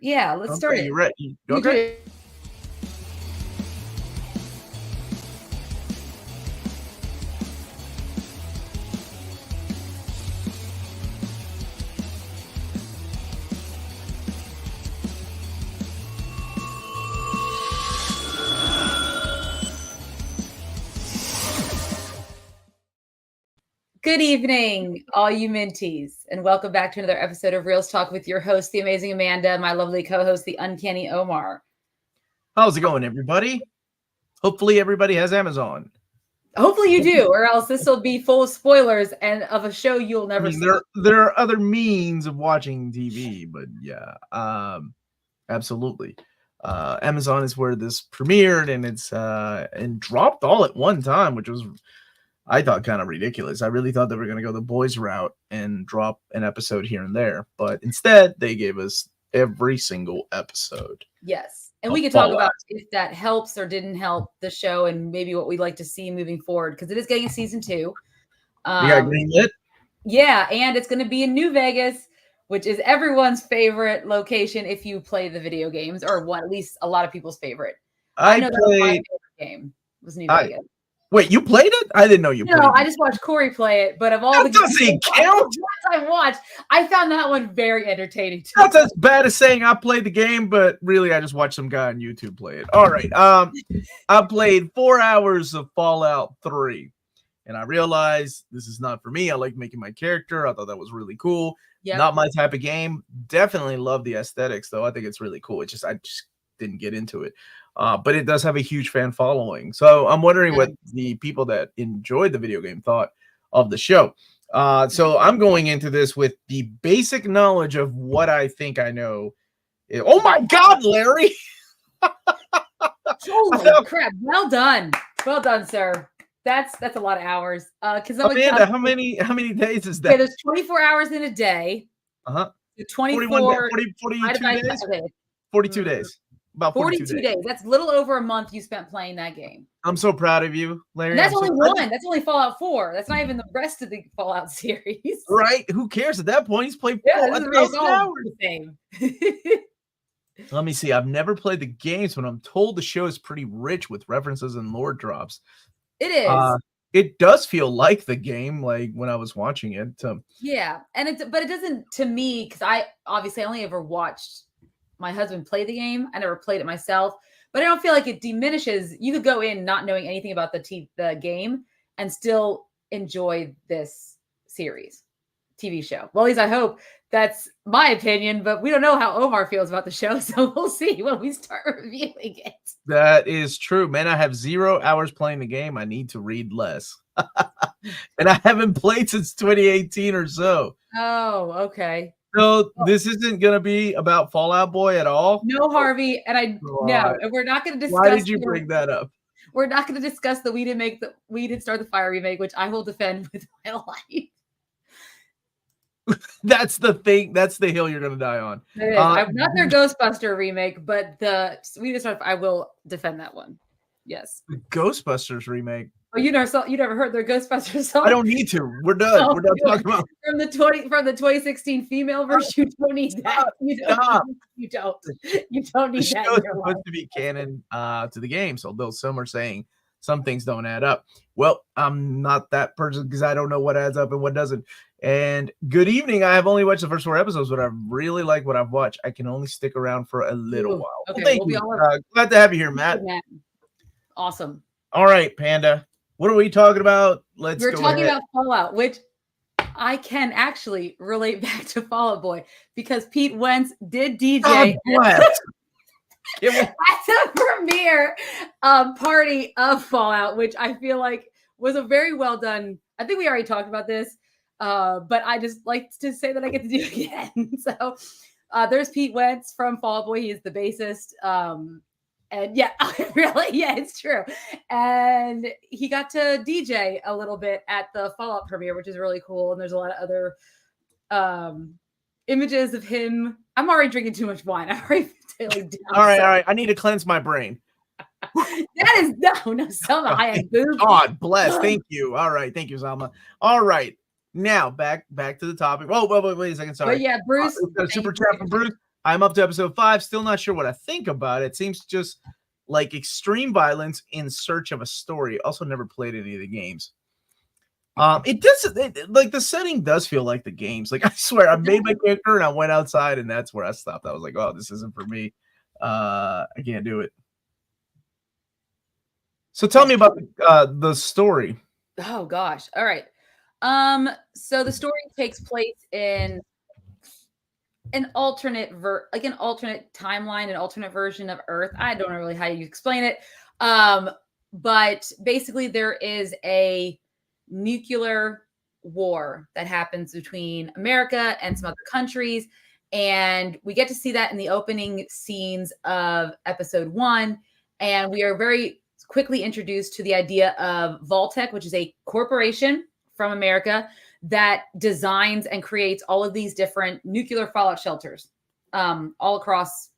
Yeah, let's start it. You ready? Okay. Good evening, all you Minties, and welcome back to another episode of Reelz Talk with your host, the amazing Amanda, my lovely co-host, the uncanny Omar. How's it going, everybody? Hopefully everybody has Amazon. Hopefully you do, or else this will be full of spoilers and of a show you'll never see. There are other means of watching TV, but yeah, absolutely. Amazon is where this premiered, and it's and dropped all at one time, which was, I thought, kind of ridiculous. I really thought they were going to go the boys route and drop an episode here and there, but instead they gave us every single episode. Yes. And we can talk about if that helps or didn't help the show and maybe what we'd like to see moving forward, because it is getting a season 2. You got greenlit? Yeah, and it's going to be in New Vegas, which is everyone's favorite location if you play the video games, or what, at least a lot of people's favorite. I know that was my favorite game, was New Vegas. Wait, you played it? I didn't know you played it. No, I just watched Corey play it, but of all the games I watched, I found that one very entertaining too. That's as bad as saying I played the game, but really I just watched some guy on YouTube play it. All right. I played 4 hours of Fallout 3, and I realized this is not for me. I like making my character. I thought that was really cool. Yep. Not my type of game. Definitely love the aesthetics, though. I think it's really cool. I just didn't get into it. But it does have a huge fan following. So I'm wondering what the people that enjoyed the video game thought of the show. So I'm going into this with the basic knowledge of what I think I know. Oh my God, Larry! Holy crap! Well done, sir. That's a lot of hours. Because Amanda, how many days is that? Okay, there's 24 hours in a day. 42 days. 42 days. About 42 days. That's a little over a month you spent playing that game. I'm so proud of you, Larry. And that's only one. That's only Fallout 4. That's not even the rest of the Fallout series. Right? Who cares at that point? He's played 4,000 hours. Let me see. I've never played the games, but I'm told the show is pretty rich with references and lore drops. It is. It does feel like the game, like when I was watching it. Yeah, but it doesn't to me, because I only ever watched my husband play the game. I never played it myself, but I don't feel like it diminishes. You could go in not knowing anything about the game and still enjoy this series, TV show. Well, at least I hope. That's my opinion, but we don't know how Omar feels about the show, so we'll see when we start reviewing it. That is true, man. I have 0 hours playing the game. I need to read less. And I haven't played since 2018 or so. Oh, okay. So this isn't going to be about Fallout Boy at all? No, Harvey, and no, and we're not going to discuss. Why did you bring that up? We're not going to discuss that we didn't start the Fire remake, which I will defend with my life. That's the thing. That's the hill you're going to die on. I'm not their Ghostbuster remake, but we just I will defend that one. Yes. The Ghostbusters remake. Oh, you never heard their Ghostbusters song? I don't need to. We're done. We're done talking about from the 2016 female version. You don't need that. You don't need that. It's supposed to be canon to the game, so though some are saying some things don't add up. Well, I'm not that person because I don't know what adds up and what doesn't. And good evening. I have only watched the first 4 episodes, but I really like what I've watched. I can only stick around for a little while. Okay, well, thank you. Glad to have you here, Matt. Awesome. All right, Panda. What are we talking about? We're talking about Fallout, which I can actually relate back to Fallout Boy because Pete Wentz did DJ at the premiere party of Fallout, which I feel like was a very well done. I think we already talked about this, but I just like to say that I get to do it again. So there's Pete Wentz from Fallout Boy. He is the bassist. And yeah, it's true. And he got to DJ a little bit at the Fallout premiere, which is really cool. And there's a lot of other images of him. I'm already drinking too much wine. I'm already feeling down. All right. I need to cleanse my brain. That is no, Selma. I am boob. God bless. Thank you. All right. Thank you, Selma. All right. Now back to the topic. Oh, wait a second. Sorry. But yeah, Bruce. Super chat from Bruce. I'm up to episode 5. Still not sure what I think about it. Seems just like extreme violence in search of a story. Also, never played any of the games. It does like the setting does feel like the games. Like I swear, I made my character and I went outside, and that's where I stopped. I was like, oh, this isn't for me. I can't do it. So tell me about the story. Oh gosh. All right. So the story takes place in an alternate an alternate timeline, an alternate version of Earth. I don't know really how you explain it. But basically there is a nuclear war that happens between America and some other countries. And we get to see that in the opening scenes of episode 1. And we are very quickly introduced to the idea of Vault-Tec, which is a corporation from America that designs and creates all of these different nuclear fallout shelters all across,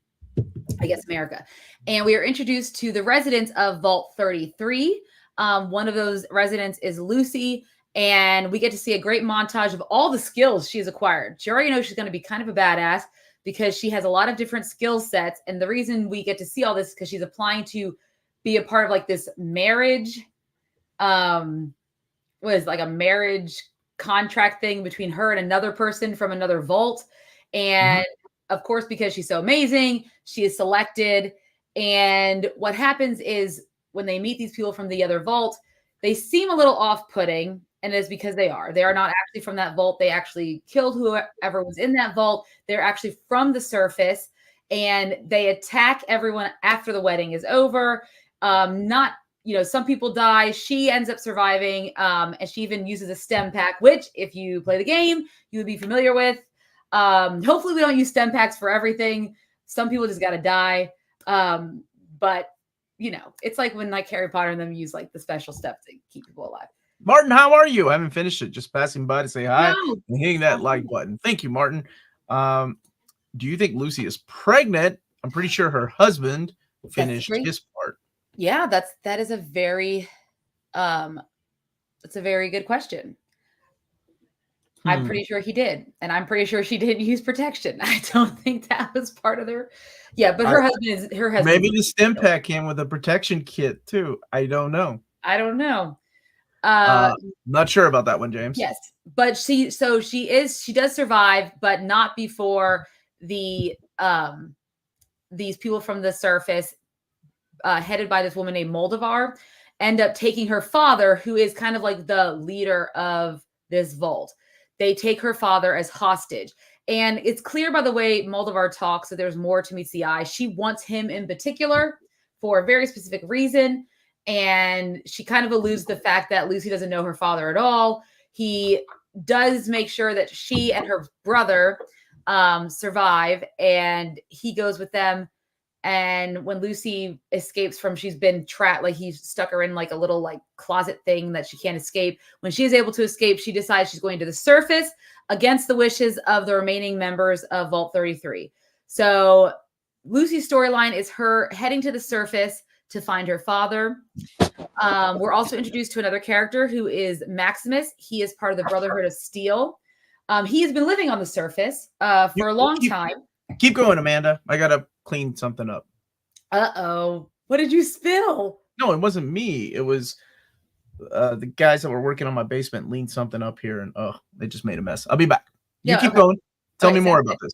I guess, America. And we are introduced to the residents of Vault 33. One of those residents is Lucy, and we get to see a great montage of all the skills she's acquired. She already knows she's going to be kind of a badass because she has a lot of different skill sets. And the reason we get to see all this is because she's applying to be a part of like this marriage, was like a marriage contract thing between her and another person from another vault. And of course, because she's so amazing, she is selected. And what happens is when they meet these people from the other vault, they seem a little off-putting, and it's because they are not actually from that vault. They actually killed whoever was in that vault. They're actually from the surface, and they attack everyone after the wedding is over. Some people die. She ends up surviving, and she even uses a stem pack, which if you play the game, you would be familiar with. Hopefully we don't use stem packs for everything. Some people just got to die. But it's like when like Harry Potter and them use like the special stuff to keep people alive. Martin, how are you? I haven't finished it. Just passing by to say hi and hitting that like button. Thank you, Martin. Do you think Lucy is pregnant? I'm pretty sure her husband finished his part. Yeah, that is a very that's a very good question. I'm pretty sure he did, and I'm pretty sure she didn't use protection. I don't think that was part of their. Yeah, but her husband. Maybe the stem pack came with a protection kit too. I don't know. Not sure about that one, James. Yes, but she does survive, but not before the these people from the surface, headed by this woman named Moldavar, end up taking her father, who is kind of like the leader of this vault. They take her father as hostage. And it's clear by the way Moldavar talks that there's more to meets the eye. She wants him in particular for a very specific reason. And she kind of alludes to the fact that Lucy doesn't know her father at all. He does make sure that she and her brother survive, and he goes with them. And when Lucy escapes from, she's been trapped, like he's stuck her in like a little like closet thing that she can't escape. When she is able to escape, she decides she's going to the surface against the wishes of the remaining members of Vault 33. So Lucy's storyline is her heading to the surface to find her father. We're also introduced to another character who is Maximus. He is part of the Brotherhood of Steel. He has been living on the surface for a long time. Keep going, Amanda. I got to clean something up. Uh-oh. What did you spill? No, it wasn't me. It was the guys that were working on my basement leaned something up here, and they just made a mess. I'll be back. You keep going. Tell me more about this.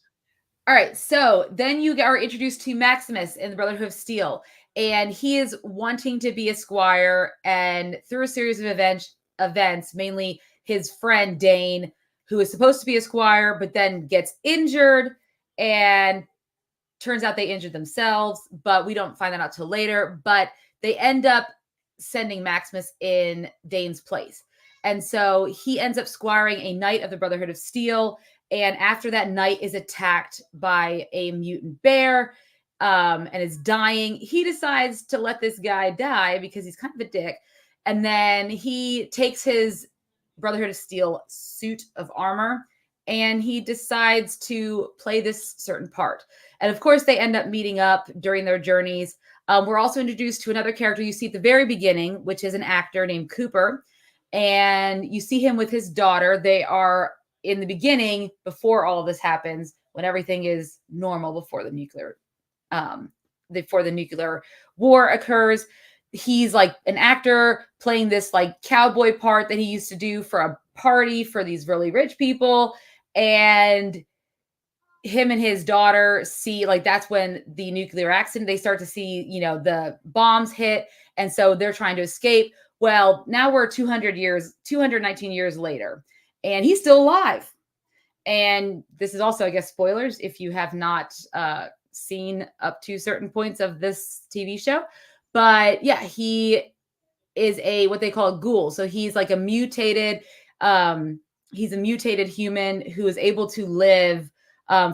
All right. So then you are introduced to Maximus in the Brotherhood of Steel, and he is wanting to be a squire, and through a series of events, mainly his friend Dane, who is supposed to be a squire, but then gets injured, and turns out they injured themselves, but we don't find that out till later. But they end up sending Maximus in Dane's place. And so he ends up squiring a knight of the Brotherhood of Steel. And after that knight is attacked by a mutant bear and is dying, he decides to let this guy die because he's kind of a dick. And then he takes his Brotherhood of Steel suit of armor and he decides to play this certain part. And of course, they end up meeting up during their journeys. We're also introduced to another character you see at the very beginning, which is an actor named Cooper. And you see him with his daughter. They are in the beginning, before all of this happens, when everything is normal before the nuclear war occurs. He's like an actor playing this like cowboy part that he used to do for a party for these really rich people. And him and his daughter see, like, that's when the nuclear accident, they start to see, the bombs hit. And so they're trying to escape. Well, now we're 219 years later, and he's still alive. And this is also, I guess, spoilers if you have not seen up to certain points of this TV show. But yeah, he is what they call a ghoul. So he's like a mutated human who is able to live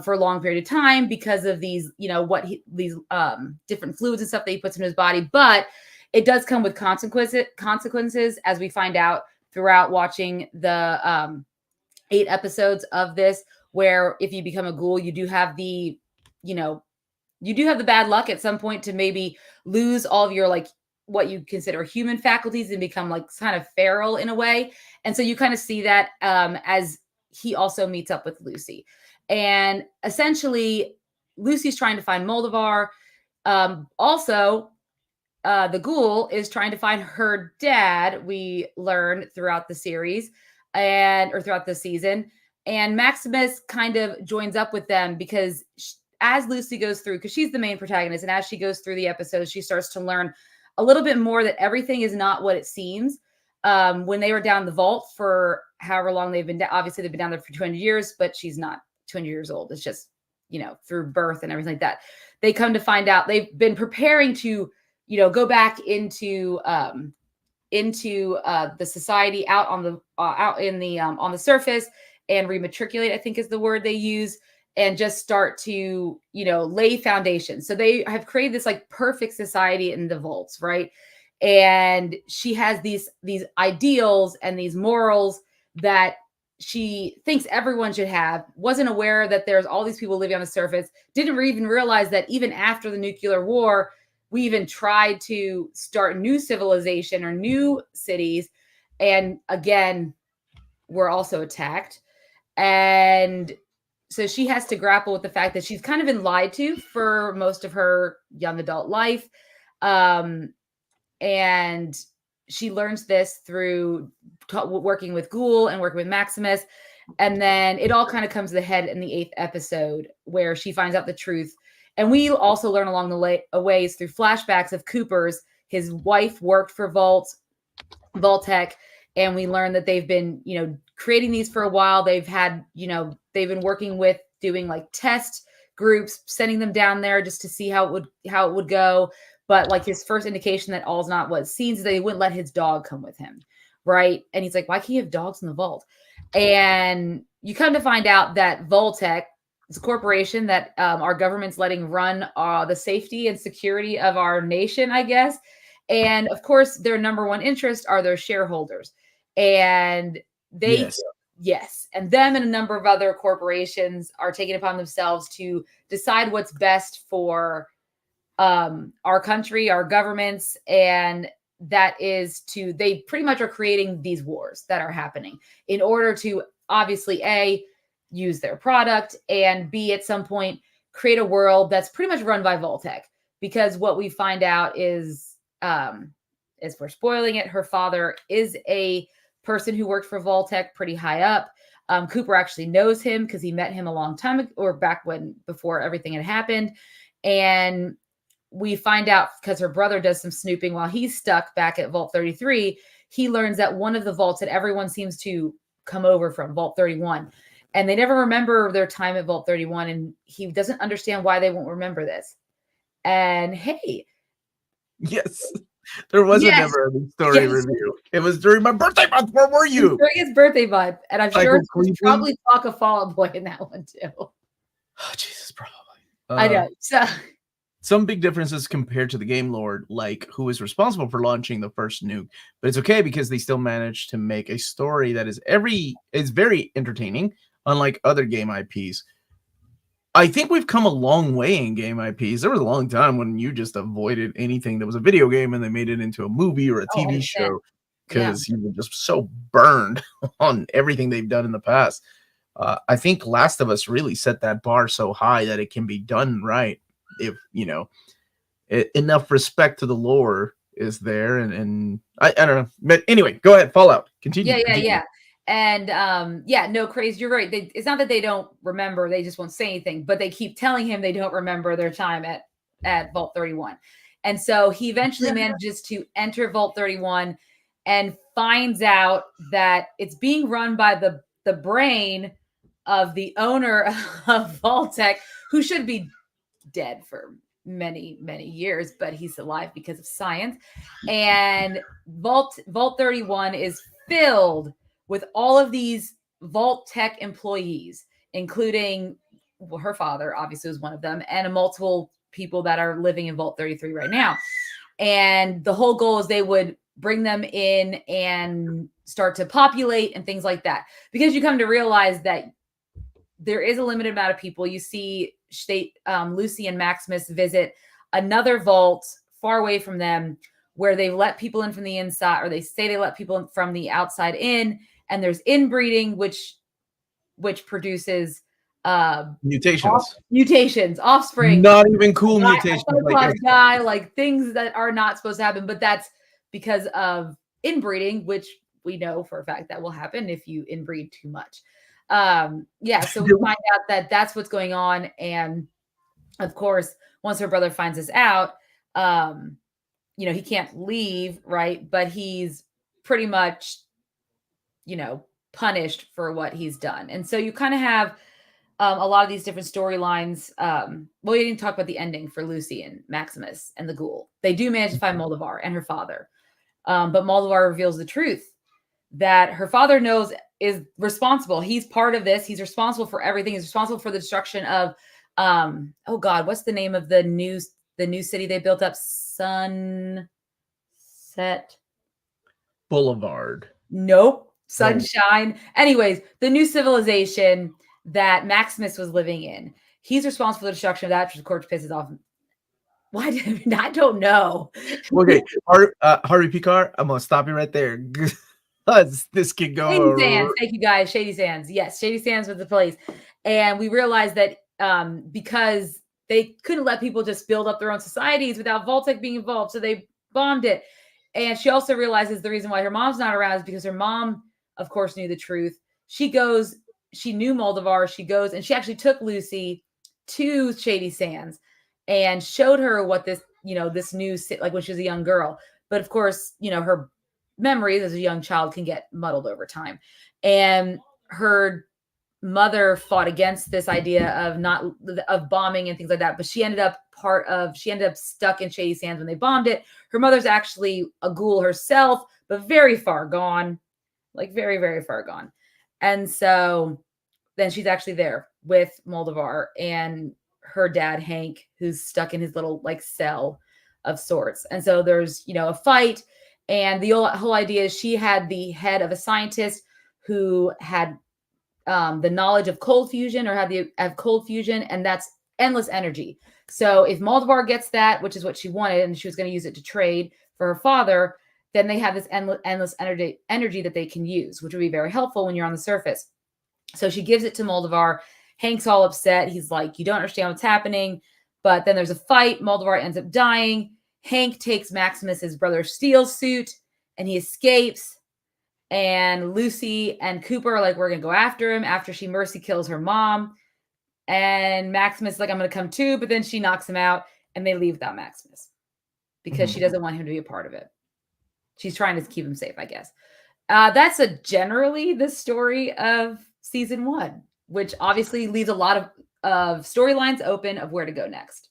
for a long period of time because of these, these different fluids and stuff that he puts in his body. But it does come with consequences, as we find out throughout watching the 8 episodes of this, where if you become a ghoul, you do have the bad luck at some point to maybe lose all of your, like, what you consider human faculties and become like kind of feral in a way. And so you kind of see that as he also meets up with Lucy. And essentially, Lucy's trying to find Moldovar. Also, the ghoul is trying to find her dad, we learn throughout the series or throughout the season. And Maximus kind of joins up with them because as Lucy goes through, because she's the main protagonist, and as she goes through the episodes, she starts to learn a little bit more that everything is not what it seems. When they were down the vault for however long they've been down, obviously they've been down there for 200 years, but she's not 200 years old. It's just, through birth and everything like that. They come to find out they've been preparing to, go back into the society out on the surface and rematriculate, I think is the word they use, and just start to, lay foundation. So they have created this like perfect society in the vaults, right? And she has these ideals and these morals that she thinks everyone should have, wasn't aware that there's all these people living on the surface, didn't even realize that even after the nuclear war, we even tried to start new civilization or new cities. And again, we're also attacked. And so she has to grapple with the fact that she's kind of been lied to for most of her young adult life. And she learns this through working with Ghoul and working with Maximus. And then it all kind of comes to the head in the 8th episode where she finds out the truth. And we also learn along the ways through flashbacks of Cooper's. His wife worked for Vault-Tec, and we learn that they've been, creating these for a while. They've had, they've been working with doing like test groups, sending them down there just to see how it would go. But like his first indication that all's not what it seems is they wouldn't let his dog come with him. Right. And he's like, why can't you have dogs in the vault? And you come to find out that Vault-Tec is a corporation that our government's letting run the safety and security of our nation, I guess. And of course, their number one interest are their shareholders. And they, yes. And them and a number of other corporations are taking upon themselves to decide what's best for our country, our governments. And that is they pretty much are creating these wars that are happening in order to obviously A, use their product, and B, at some point create a world that's pretty much run by Vault-Tec. Because what we find out is we're spoiling it, her father is a person who worked for Vault-Tec pretty high up. Cooper actually knows him because he met him a long time ago, or before everything had happened. And we find out because her brother does some snooping while he's stuck back at Vault 33. He learns that one of the vaults that everyone seems to come over from, Vault 31, and they never remember their time at Vault 31. And he doesn't understand why they won't remember this. And hey. Yes. There was a never ending story review. It was during my birthday month. Where were you? During his birthday month. And I'm sure there's probably talk of Fall Out Boy in that one too. Oh, Jesus, probably. I know. So some big differences compared to the game lore, like who is responsible for launching the first nuke. But it's okay because they still managed to make a story that is very entertaining, unlike other game IPs. I think we've come a long way in game IPs. There was a long time when you just avoided anything that was a video game and they made it into a movie or a TV show because you were just so burned on everything they've done in the past. I think Last of Us really set that bar so high that it can be done right if enough respect to the lore is there, and I don't know. But anyway, go ahead, Fallout. Continue. Yeah. And no, Craze, you're right. It's not that they don't remember, they just won't say anything, but they keep telling him they don't remember their time at Vault 31. And so he eventually manages to enter Vault 31 and finds out that it's being run by the brain of the owner of Vault-Tec, who should be dead for many, many years, but he's alive because of science. And Vault 31 is filled with all of these Vault-Tec employees, including her father, obviously, was one of them, and multiple people that are living in Vault 33 right now. And the whole goal is they would bring them in and start to populate and things like that. Because you come to realize that there is a limited amount of people. You see Lucy and Maximus visit another vault far away from them where they let people in from the inside, or they say they let people from the outside in, and there's inbreeding, which produces mutations, offspring, not even cool mutations, like things that are not supposed to happen, but that's because of inbreeding, which we know for a fact that will happen if you inbreed too much. So we find out that that's what's going on, and of course, once her brother finds this out, he can't leave, right? But he's pretty much, punished for what he's done. And so you kind of have a lot of these different storylines. We didn't talk about the ending for Lucy and Maximus and the ghoul. They do manage to find Moldavar and her father. But Moldavar reveals the truth that her father is responsible. He's part of this. He's responsible for everything. He's responsible for the destruction of, what's the name of the new city they built up? Sunset Boulevard. Nope. Sunshine. Anyways, the new civilization that Maximus was living in. He's responsible for the destruction of that, which of course pisses off. Why did I don't know. Okay, Harvey Picard, I'm gonna stop you right there. This could go. Shady Sands. Thank you guys. Shady Sands. Yes, Shady Sands was the place. And we realized that because they couldn't let people just build up their own societies without Vault-Tec being involved, so they bombed it. And she also realizes the reason why her mom's not around is because her mom, of course, knew the truth. She knew Moldavar. She goes, and she actually took Lucy to Shady Sands and showed her what this, this new, like when she was a young girl. But of course, her memories as a young child can get muddled over time. And her mother fought against this idea of bombing and things like that. But she ended up stuck in Shady Sands when they bombed it. Her mother's actually a ghoul herself, but very far gone, like very, very far gone. And so then she's actually there with Moldavar and her dad, Hank, who's stuck in his little cell of sorts. And so there's, a fight. And the whole idea is she had the head of a scientist who had the knowledge of cold fusion, or have cold fusion, and that's endless energy. So if Moldavar gets that, which is what she wanted, and she was going to use it to trade for her father, then they have this endless energy that they can use, which would be very helpful when you're on the surface. So she gives it to Moldavar. Hank's all upset. He's like, you don't understand what's happening. But then there's a fight. Moldavar ends up dying. Hank takes Maximus, his brother's steel suit, and he escapes. And Lucy and Cooper are like, we're going to go after him after she mercy kills her mom. And Maximus is like, I'm going to come too. But then she knocks him out, and they leave without Maximus because she doesn't want him to be a part of it. She's trying to keep him safe, I guess. That's generally the story of season 1, which obviously leaves a lot of storylines open of where to go next.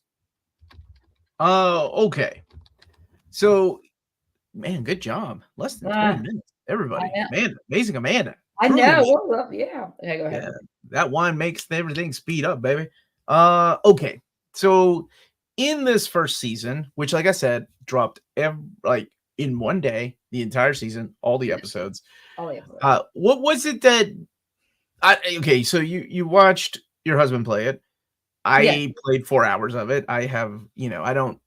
Okay. So, man, good job. Less than 20 minutes. Everybody. Man, amazing Amanda. I know. Yeah. Okay, go ahead. Yeah, that wine makes everything speed up, baby. Okay. So, in this first season, which, like I said, dropped in one day, the entire season, all the episodes. What was it that okay, so you watched your husband play it. I played 4 hours of it. I have, I don't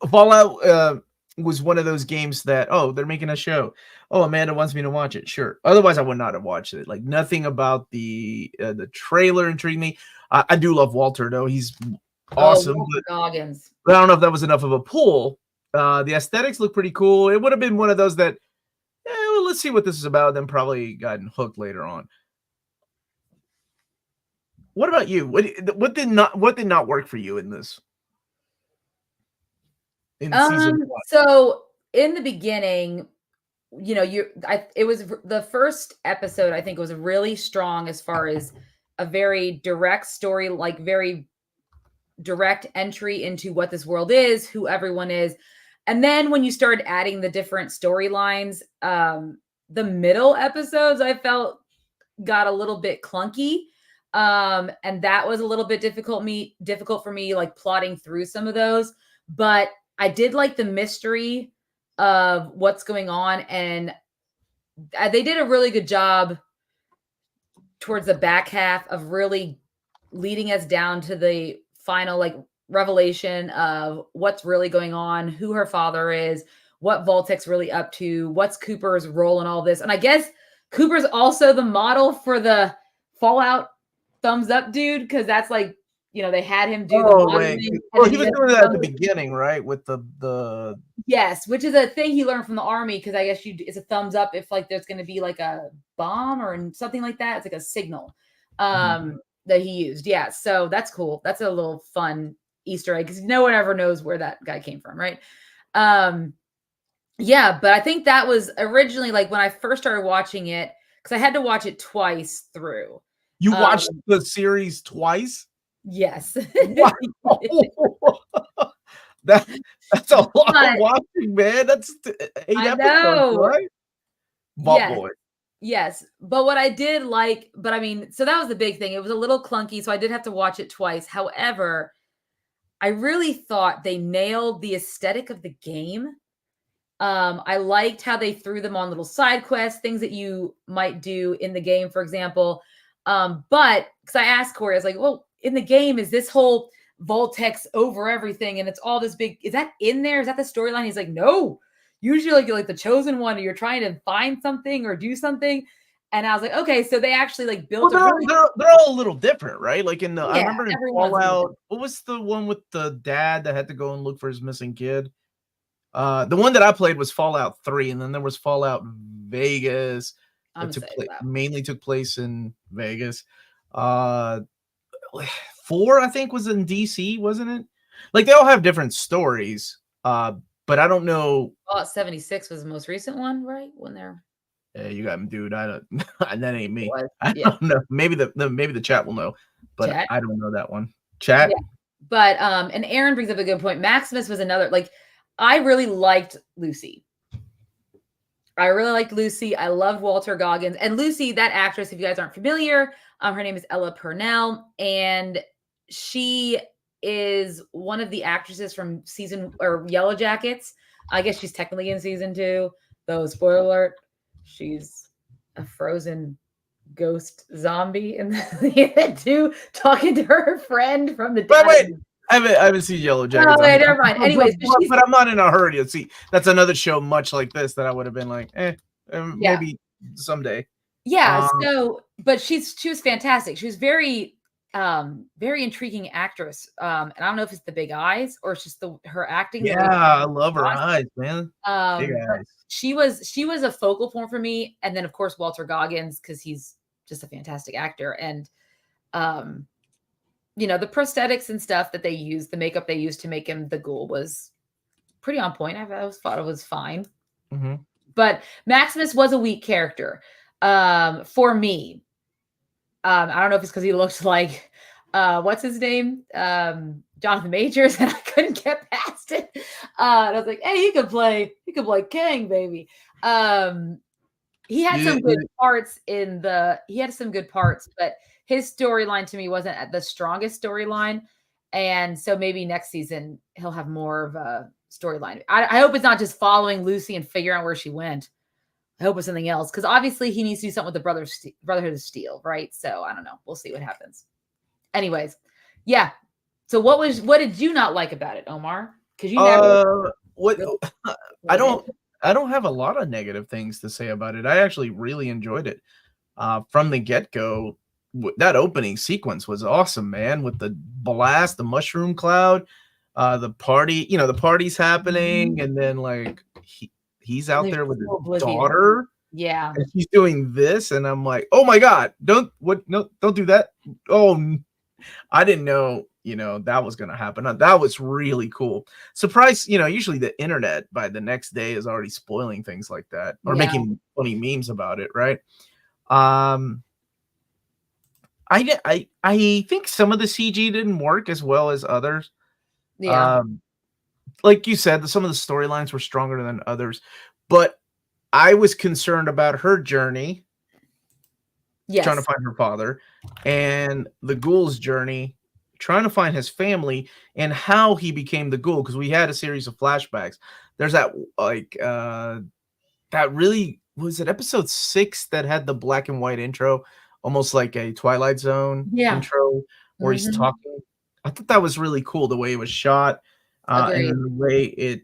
Fallout was one of those games that, oh, they're making a show. Oh, Amanda wants me to watch it. Sure. Otherwise, I would not have watched it. Like nothing about the trailer intrigued me. I do love Walter though. He's awesome. Walter Goggins. But I don't know if that was enough of a pull. The aesthetics look pretty cool. It would have been one of those that, well, let's see what this is about. Then probably gotten hooked later on. What about you? What did not work for you in this? In season 1? So in the beginning, you know, it was the first episode. I think was really strong as far as a very direct story, like very direct entry into what this world is, who everyone is. And then when you started adding the different storylines, the middle episodes I felt got a little bit clunky. And that was a little bit difficult for me, like plotting through some of those. But I did like the mystery of what's going on. And they did a really good job towards the back half of really leading us down to the final like revelation of what's really going on, who her father is, what Voltek's really up to, what's Cooper's role in all this. And I guess Cooper's also the model for the Fallout thumbs up dude, because that's like, you know, they had him do the modeling. Well, he was doing that at the beginning, right? With the yes, which is a thing he learned from the army, because I guess it's a thumbs up if like there's going to be like a bomb or something like that. It's like a signal that he used. Yeah, so that's cool. That's a little fun Easter egg because no one ever knows where that guy came from, right? Yeah, but I think that was originally like when I first started watching it, because I had to watch it twice through. You watched the series twice? Yes. Wow. That's a lot of watching, man. That's 8 episodes, right? Boy. Yes. But what I did like, but I mean, so that was the big thing. It was a little clunky, so I did have to watch it twice. However, I really thought they nailed the aesthetic of the game. I liked how they threw them on little side quests, things that you might do in the game, for example. But because I asked Corey, I was like, well, in the game, is this whole Voltek's over everything and it's all this big, is that in there? Is that the storyline? He's like, no, usually like you're like the chosen one, or you're trying to find something or do something. And I was like, okay, so they actually like built they're all a little different, right? Like in the I remember in Fallout, what was the one with the dad that had to go and look for his missing kid? The one that I played was Fallout 3, and then there was Fallout Vegas that mainly took place in Vegas. 4, I think, was in DC, wasn't it? Like they all have different stories. But I don't know. Fallout 76 was the most recent one, right? When they're you got him, dude. I don't that ain't me. I don't know. Maybe the chat will know, but chat? I don't know that one. Chat. Yeah. But and Aaron brings up a good point. Maximus was another, like, I really liked Lucy. I loved Walter Goggins. And Lucy, that actress, if you guys aren't familiar, her name is Ella Purnell, and she is one of the actresses from Yellow Jackets. I guess she's technically in season 2, though, spoiler alert, she's a frozen ghost zombie in the 2, talking to her friend from the dead. Wait. I haven't seen Yellow Jackets. Oh, wait, never mind. Anyways, but I'm not in a hurry to see. That's another show much like this that I would have been like, maybe someday. Yeah. But she was fantastic. She was very, very intriguing actress. And I don't know if it's the big eyes or it's just her acting. Yeah, I love her eyes, man. Big eyes. She was a focal point for me, and then of course Walter Goggins, because he's just a fantastic actor, and you know, the prosthetics and stuff that they used, the makeup they used to make him the ghoul was pretty on point. I thought it was fine. Mm-hmm. But Maximus was a weak character for me. I don't know if it's because he looked like what's his name, Jonathan Majors, and I couldn't get past it. And I was like, hey, he could play Kang, baby. He had some good parts but his storyline to me wasn't the strongest storyline. And so maybe next season he'll have more of a storyline. I hope it's not just following Lucy and figuring out where she went. I hope it's something else, because obviously he needs to do something with the Brotherhood of Steel, right? So I don't know. We'll see what happens. Anyways, yeah. So what did you not like about it, Omar? Because you never. what Really? I don't have a lot of negative things to say about it. I actually really enjoyed it. From the get-go, that opening sequence was awesome, man, with the blast, the mushroom cloud, the party, the party's happening, and then like he's out there with his daughter. Yeah. And she's doing this, and I'm like, oh my God, don't do that. Oh, I didn't know, that was gonna happen. That was really cool. Surprise, usually the internet by the next day is already spoiling things like that or making funny memes about it, right? I think some of the CG didn't work as well as others. Yeah. Like you said, some of the storylines were stronger than others, but I was concerned about her journey, trying to find her father, and the ghoul's journey, trying to find his family, and how he became the ghoul. Because we had a series of flashbacks. There's that that really was it episode 6 that had the black and white intro, almost like a Twilight Zone intro where he's talking. I thought that was really cool the way it was shot, and the way it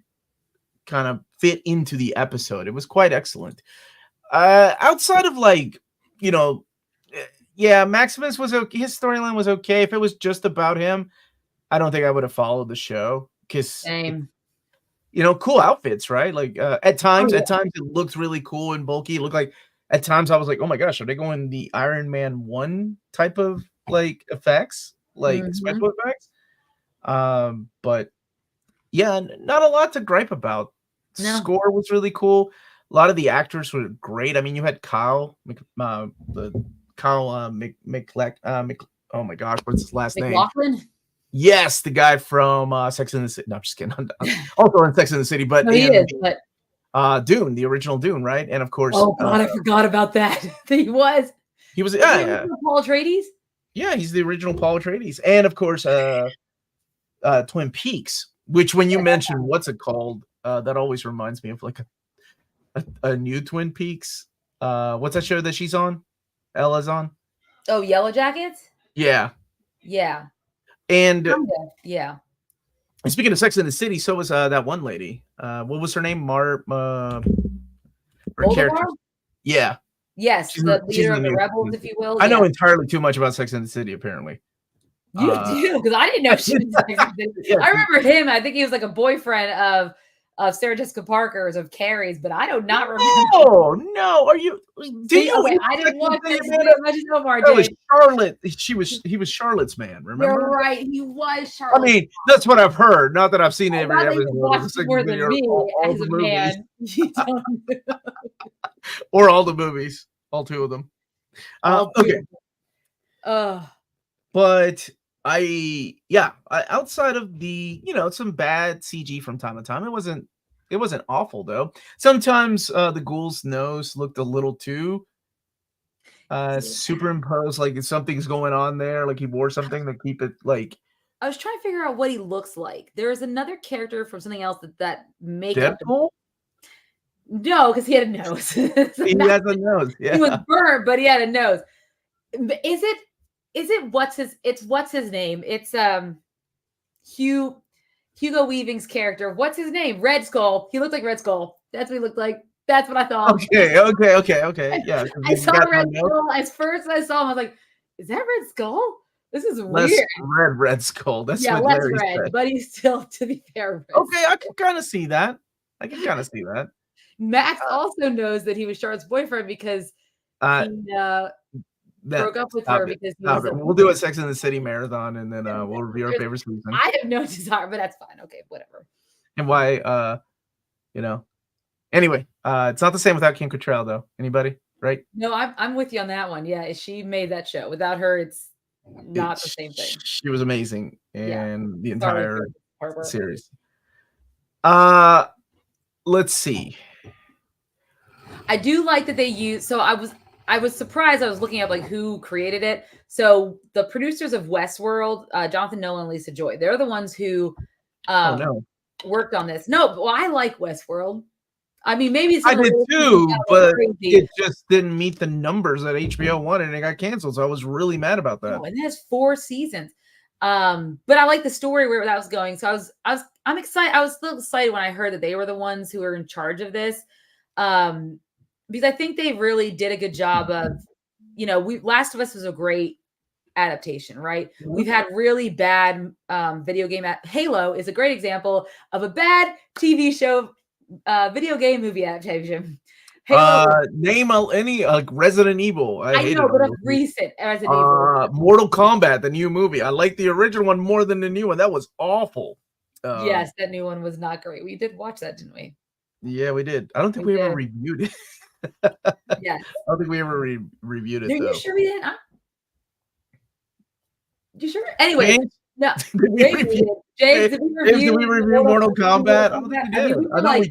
kind of fit into the episode. It was quite excellent. Outside of Maximus was okay. His storyline was okay. If it was just about him, I don't think I would have followed the show because cool outfits, right? Like at times it looked really cool and bulky. It looked like at times I was like, oh my gosh, are they going the Iron Man 1 type of like effects, like special effects? But yeah, not a lot to gripe about. No. Score was really cool. A lot of the actors were great. I mean, you had Kyle, oh my gosh, what's his last name? Yes, the guy from Sex and the City. No, I'm just kidding. Also in Sex and the City, but he is. But Dune, the original Dune, right? And of course, oh God, I forgot about that. He was. Paul Atreides. Yeah, he's the original Paul Atreides, and of course, Twin Peaks. Which, when you mention what's it called, that always reminds me of like a new Twin Peaks. What's that show that she's on? Ella's on. Oh, Yellow Jackets. Yeah. Yeah. And yeah. Speaking of Sex in the City, so was that one lady. What was her name? Her character. Yeah. Yes, the leader of the rebels, if you will. I know entirely too much about Sex in the City, apparently. You do, because I didn't know she was Sex in the City. I remember him. I think he was like a boyfriend of Sarah Jessica Parker's, of Carrie's, but I do not remember. Oh no, are you? I didn't watch this as much as Omar did. Was Charlotte. He was Charlotte's man. Remember? You're right. He was Charlotte. I mean, that's what I've heard. Not that I've seen every episode. Watched more than me as a man. Or all the movies, all 2 of them. Okay. But outside of the, some bad CG from time to time, it wasn't awful though. Sometimes the ghoul's nose looked a little too superimposed, like something's going on there, like he wore something to keep it like. I was trying to figure out what he looks like. There is another character from something else that makeup. Deadpool? No, because he had a nose. He has a nose. Yeah. He was burnt, but he had a nose. Is it what's his name? It's Hugo Weaving's character. What's his name? Red Skull. He looked like Red Skull. That's what he looked like. That's what I thought. Okay. Yeah. I saw Red Skull. At first I saw him, I was like, is that Red Skull? This is weird. Red Skull. That's less red, said. But he's still, to be fair. Okay, I can kind of see that. Max also knows that he was Charlotte's boyfriend because he broke up with her because we'll do a Sex in the City marathon and then we'll review our favorite season. I have no desire, but that's fine. Okay, whatever. And why anyway, it's not the same without Kim Cattrall though. Anybody? Right? No, I'm with you on that one. Yeah, she made that show. Without her, it's not the same thing. She was amazing in the entire series. Let's see. I do like that they use. So I was surprised. I was looking up like who created it. So the producers of Westworld, Jonathan Nolan and Lisa Joy, they're the ones who worked on this. No, well, I like Westworld. I mean, maybe I did too, but it just didn't meet the numbers that HBO wanted and it got canceled. So I was really mad about that. And it has 4 seasons. But I like the story where that was going. So I'm excited. I was still excited when I heard that they were the ones who were in charge of this. Because I think they really did a good job of, Last of Us was a great adaptation, right? We've had really bad video game. Halo is a great example of a bad TV show, video game movie adaptation. Halo. Name any Resident Evil. I know, but a recent Resident Evil. Mortal Kombat, the new movie. I like the original one more than the new one. That was awful. Yes, that new one was not great. We did watch that, didn't we? Yeah, we did. I don't think we ever reviewed it. Yeah, I don't think we ever reviewed it. Are you sure we didn't? You sure? Anyway, James? no. James, did we review Mortal Kombat? I don't think we did. I know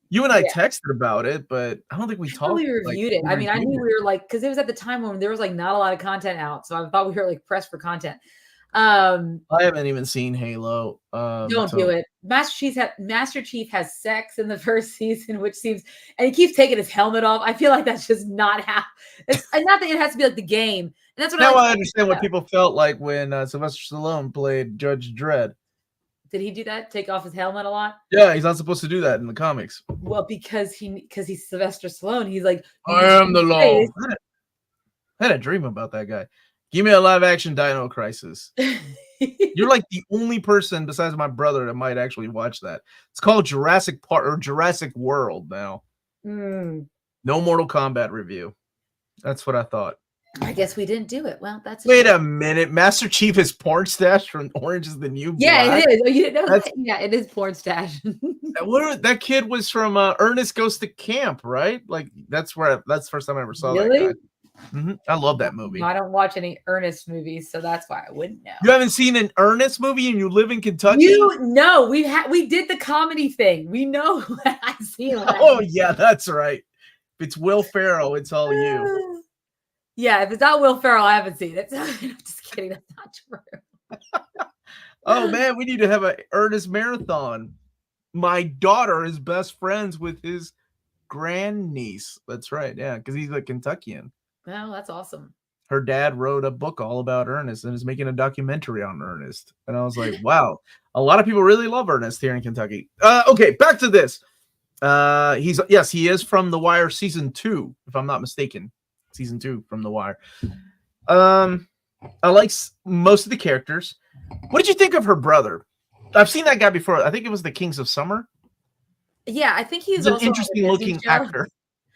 you and I texted about it, but I don't think we talked. We reviewed it. I mean, I knew we were like, because it was at the time when there was like not a lot of content out, so I thought we were like pressed for content. I haven't even seen Halo. Don't do it. Master Chief has sex in the first season, which seems, and he keeps taking his helmet off. I feel like that's just not how. It's not that it has to be like the game. And that's what now I understand what people felt like when Sylvester Stallone played Judge Dredd. Did he do that? Take off his helmet a lot? Yeah, he's not supposed to do that in the comics. Well, because he's Sylvester Stallone. He's like, I am the law. I had a dream about that guy. Give me a live action Dino Crisis. You're like the only person besides my brother that might actually watch that. It's called Jurassic Park or Jurassic World now. No Mortal Kombat review. That's what I thought. I guess we didn't do it. Well, that's wait a minute. Master Chief is porn stash from Orange is the New Black. Yeah, it is. Oh, you didn't know that? Yeah, it is porn stash. That kid was from Ernest Goes to Camp, right? Like that's the first time I ever saw that guy. I love that movie. I don't watch any Ernest movies, so that's why I wouldn't know. You haven't seen an Ernest movie, and you live in Kentucky? We did the comedy thing. We know that I've seen. Oh yeah, that's right. If it's Will Ferrell, it's all you. Yeah, if it's not Will Ferrell, I haven't seen it. I'm just kidding. That's not true. Oh man, we need to have an Ernest marathon. My daughter is best friends with his grandniece. That's right. Yeah, because he's a Kentuckian. Well, that's awesome. Her dad wrote a book all about Ernest and is making a documentary on Ernest. And I was like, wow, a lot of people really love Ernest here in Kentucky. Okay, back to this. He is from The Wire season 2, if I'm not mistaken. Season 2 from The Wire. I like most of the characters. What did you think of her brother? I've seen that guy before. I think it was the Kings of Summer. Yeah, I think he's an interesting looking actor.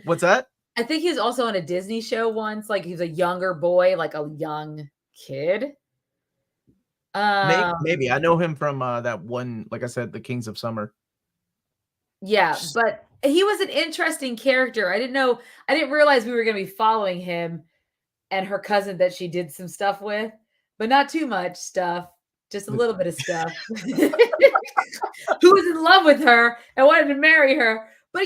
What's that? I think he was also on a Disney show once. Like he was a younger boy, like a young kid. Maybe. I know him from that one, like I said, the Kings of Summer. Yeah, but he was an interesting character. I didn't realize we were going to be following him and her cousin that she did some stuff with, but not too much stuff, just a little bit of stuff. Who was in love with her and wanted to marry her. But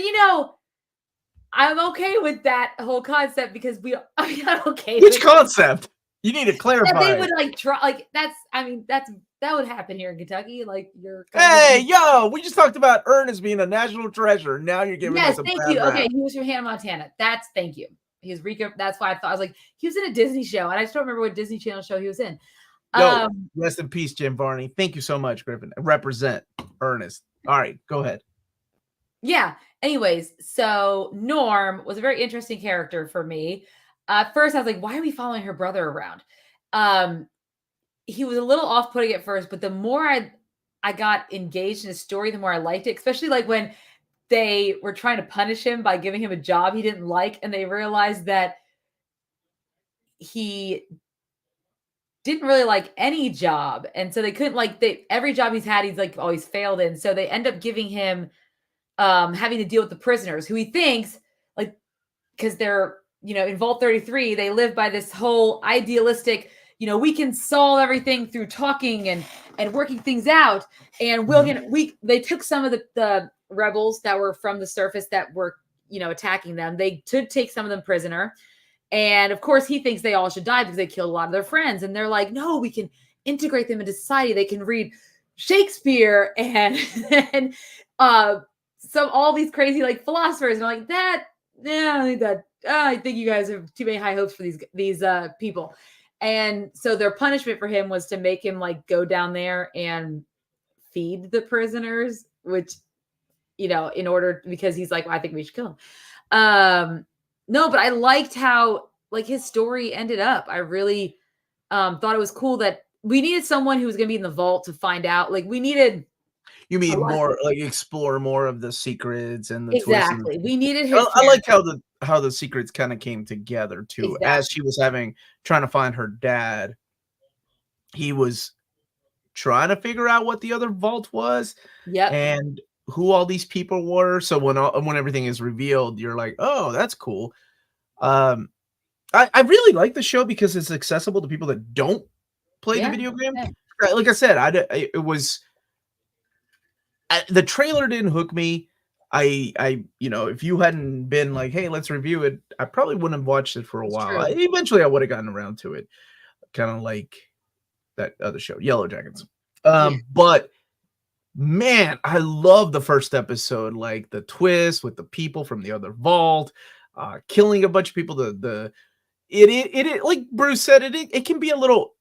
I'm okay with that whole concept because I'm okay. Which concept? You need to clarify. That they would try that would happen here in Kentucky. Like we just talked about Ernest being a national treasure. Now you're giving us a thank bad you. rap. Okay, he was from Hannah, Montana. Thank you. He was Rico. That's why I was like, he was in a Disney show, and I just don't remember what Disney Channel show he was in. Rest in peace, Jim Varney. Thank you so much, Griffin. Represent Ernest. All right, go ahead. Yeah. Anyways, so Norm was a very interesting character for me. At first, I was like, why are we following her brother around? He was a little off-putting at first, but the more I got engaged in his story, the more I liked it, especially like when they were trying to punish him by giving him a job he didn't like, and they realized that he didn't really like any job. And so they couldn't every job he's had, he's like always failed in. So they end up giving him having to deal with the prisoners who he thinks because they're, in Vault 33, they live by this whole idealistic, we can solve everything through talking and working things out. And they took some of the rebels that were from the surface that were, attacking them. They could take some of them prisoner. And of course he thinks they all should die because they killed a lot of their friends. And they're like, no, we can integrate them into society. They can read Shakespeare and all these crazy philosophers. And I'm like, that, yeah, I think you guys have too many high hopes for these people. And so their punishment for him was to make him like go down there and feed the prisoners, which, you know, in order, because he's like, well, I think we should kill him. No, but I liked how like his story ended up. I really thought it was cool that we needed someone who was going to be in the vault to find out. Like we needed. You mean more like explore more of the secrets and the exactly. twists. We needed his. I like how the secrets kind of came together too. Exactly. As she was trying to find her dad, he was trying to figure out what the other vault was. Yep. And who all these people were. So when everything is revealed, you're like, oh, that's cool. I really like the show because it's accessible to people that don't play the video game. Yeah. Like I said, it was the trailer didn't hook me. I you know, if you hadn't been like, hey, let's review it, I probably wouldn't have watched it for a while. Eventually I would have gotten around to it, kind of like that other show, Yellow Jackets. But man, I love the first episode, like the twist with the people from the other vault, killing a bunch of people. It like Bruce said, it can be a little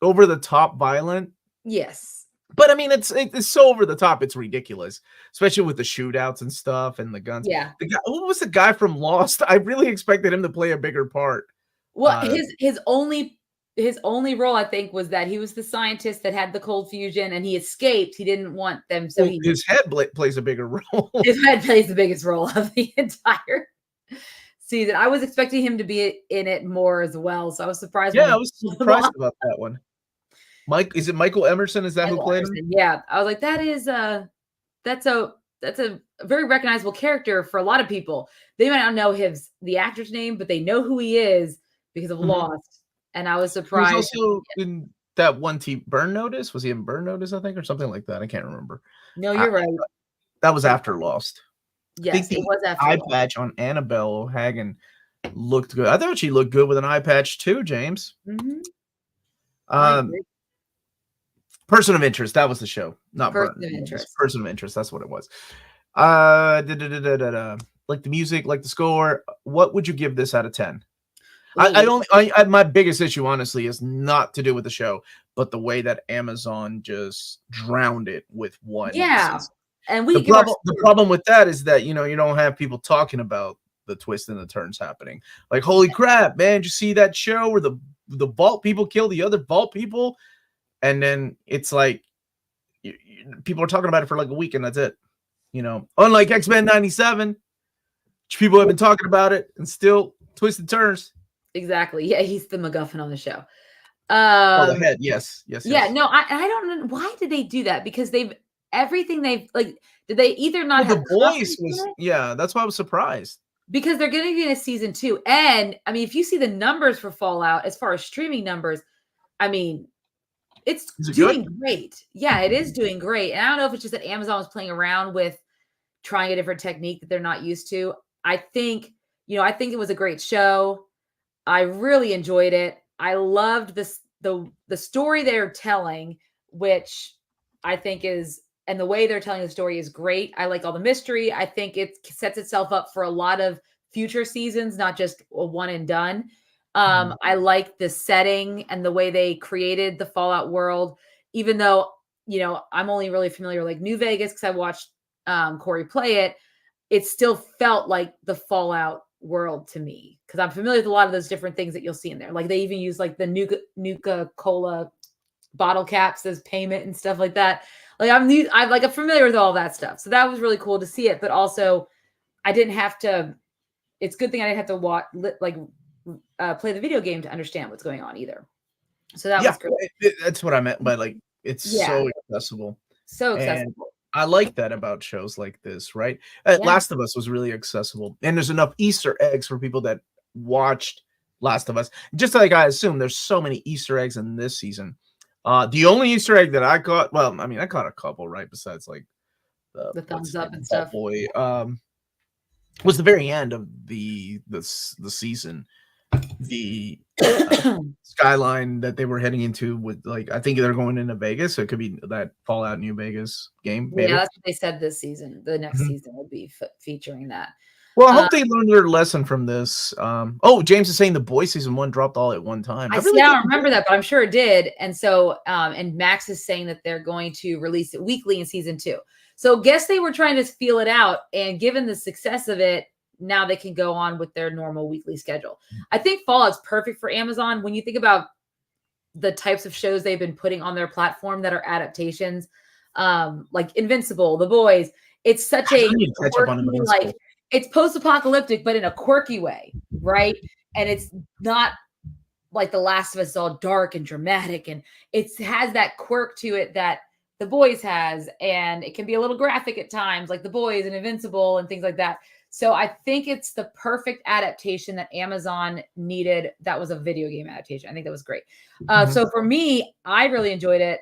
over the top violent. Yes. But I mean, it's so over the top, it's ridiculous, especially with the shootouts and stuff and the guns. Yeah. Who was the guy from Lost? I really expected him to play a bigger part. Well, his only role, I think, was that he was the scientist that had the cold fusion and he escaped. He didn't want them. So his head plays a bigger role. His head plays the biggest role of the entire season. I was expecting him to be in it more as well. So I was surprised. Yeah, I was surprised about that one. Is it Michael Emerson? Is that who played him? Yeah. I was like, that's a very recognizable character for a lot of people. They might not know the actor's name, but they know who he is because of Lost. And I was surprised. He was also in that one Burn Notice. Was he in Burn Notice, I think, or something like that? I can't remember. No, you're right. That was after Lost. Yes, I think it was after eye patch on Annabelle Hagen looked good. I thought she looked good with an eye patch too, James. Person of Interest. That was the show. Not Person of Interest. Person of Interest. That's what it was. Like the music, like the score. What would you give this out of 10? My biggest issue, honestly, is not to do with the show, but the way that Amazon just drowned it with one. Yeah, season. And the problem with that is that you don't have people talking about the twists and the turns happening. Like, holy crap, man! Did you see that show where the vault people kill the other vault people? And then it's like people are talking about it for like a week, and that's it. Unlike X-Men '97, people have been talking about it and still twisted turns. Exactly. Yeah, he's the MacGuffin on the show. The head. Yes. Yeah. No, I don't know why did they do that, because everything they've like. Did they either not have the voice was? Yeah, that's why I was surprised. Because they're going to get a season 2, and I mean, if you see the numbers for Fallout as far as streaming numbers, I mean. It's doing great. Yeah, it is doing great. And I don't know if it's just that Amazon was playing around with trying a different technique that they're not used to. I think it was a great show. I really enjoyed it. I loved the story they're telling, which I think and the way they're telling the story is great. I like all the mystery. I think it sets itself up for a lot of future seasons, not just a one and done. I like the setting and the way they created the Fallout world, even though, I'm only really familiar with like New Vegas because I watched Corey play it. It still felt like the Fallout world to me because I'm familiar with a lot of those different things that you'll see in there. Like they even use like the Nuka-Cola bottle caps as payment and stuff like that. Like I'm familiar with all that stuff. So that was really cool to see it. But also I didn't have to, it's a good thing I didn't have to watch play the video game to understand what's going on either. So that was great. That's what I meant by like it's so accessible. So accessible. And I like that about shows like this, right? Last of Us was really accessible. And there's enough Easter eggs for people that watched Last of Us. Just like I assume there's so many Easter eggs in this season. The only Easter egg that I caught, well, I mean, I caught a couple, right? Besides like the thumbs up and stuff. Boy, was the very end of the season. The skyline that they were heading into with like I think they're going into Vegas, so it could be that Fallout New Vegas game. Maybe. Yeah, that's what they said this season. The next season will be featuring that. Well, I hope they learned their lesson from this. James is saying The Boys season 1 dropped all at one time. I don't remember that, but I'm sure it did. And so, and Max is saying that they're going to release it weekly in season 2. So guess they were trying to feel it out, and given the success of it, now they can go on with their normal weekly schedule. I think Fallout's perfect for Amazon. When you think about the types of shows they've been putting on their platform that are adaptations, like Invincible, The Boys, it's such a quirky, like, it's post-apocalyptic, but in a quirky way, right? And it's not like The Last of Us, all dark and dramatic, and it has that quirk to it that The Boys has, and it can be a little graphic at times, like The Boys and Invincible and things like that. So I think it's the perfect adaptation that Amazon needed. That was a video game adaptation. I think that was great. So for me, I really enjoyed it.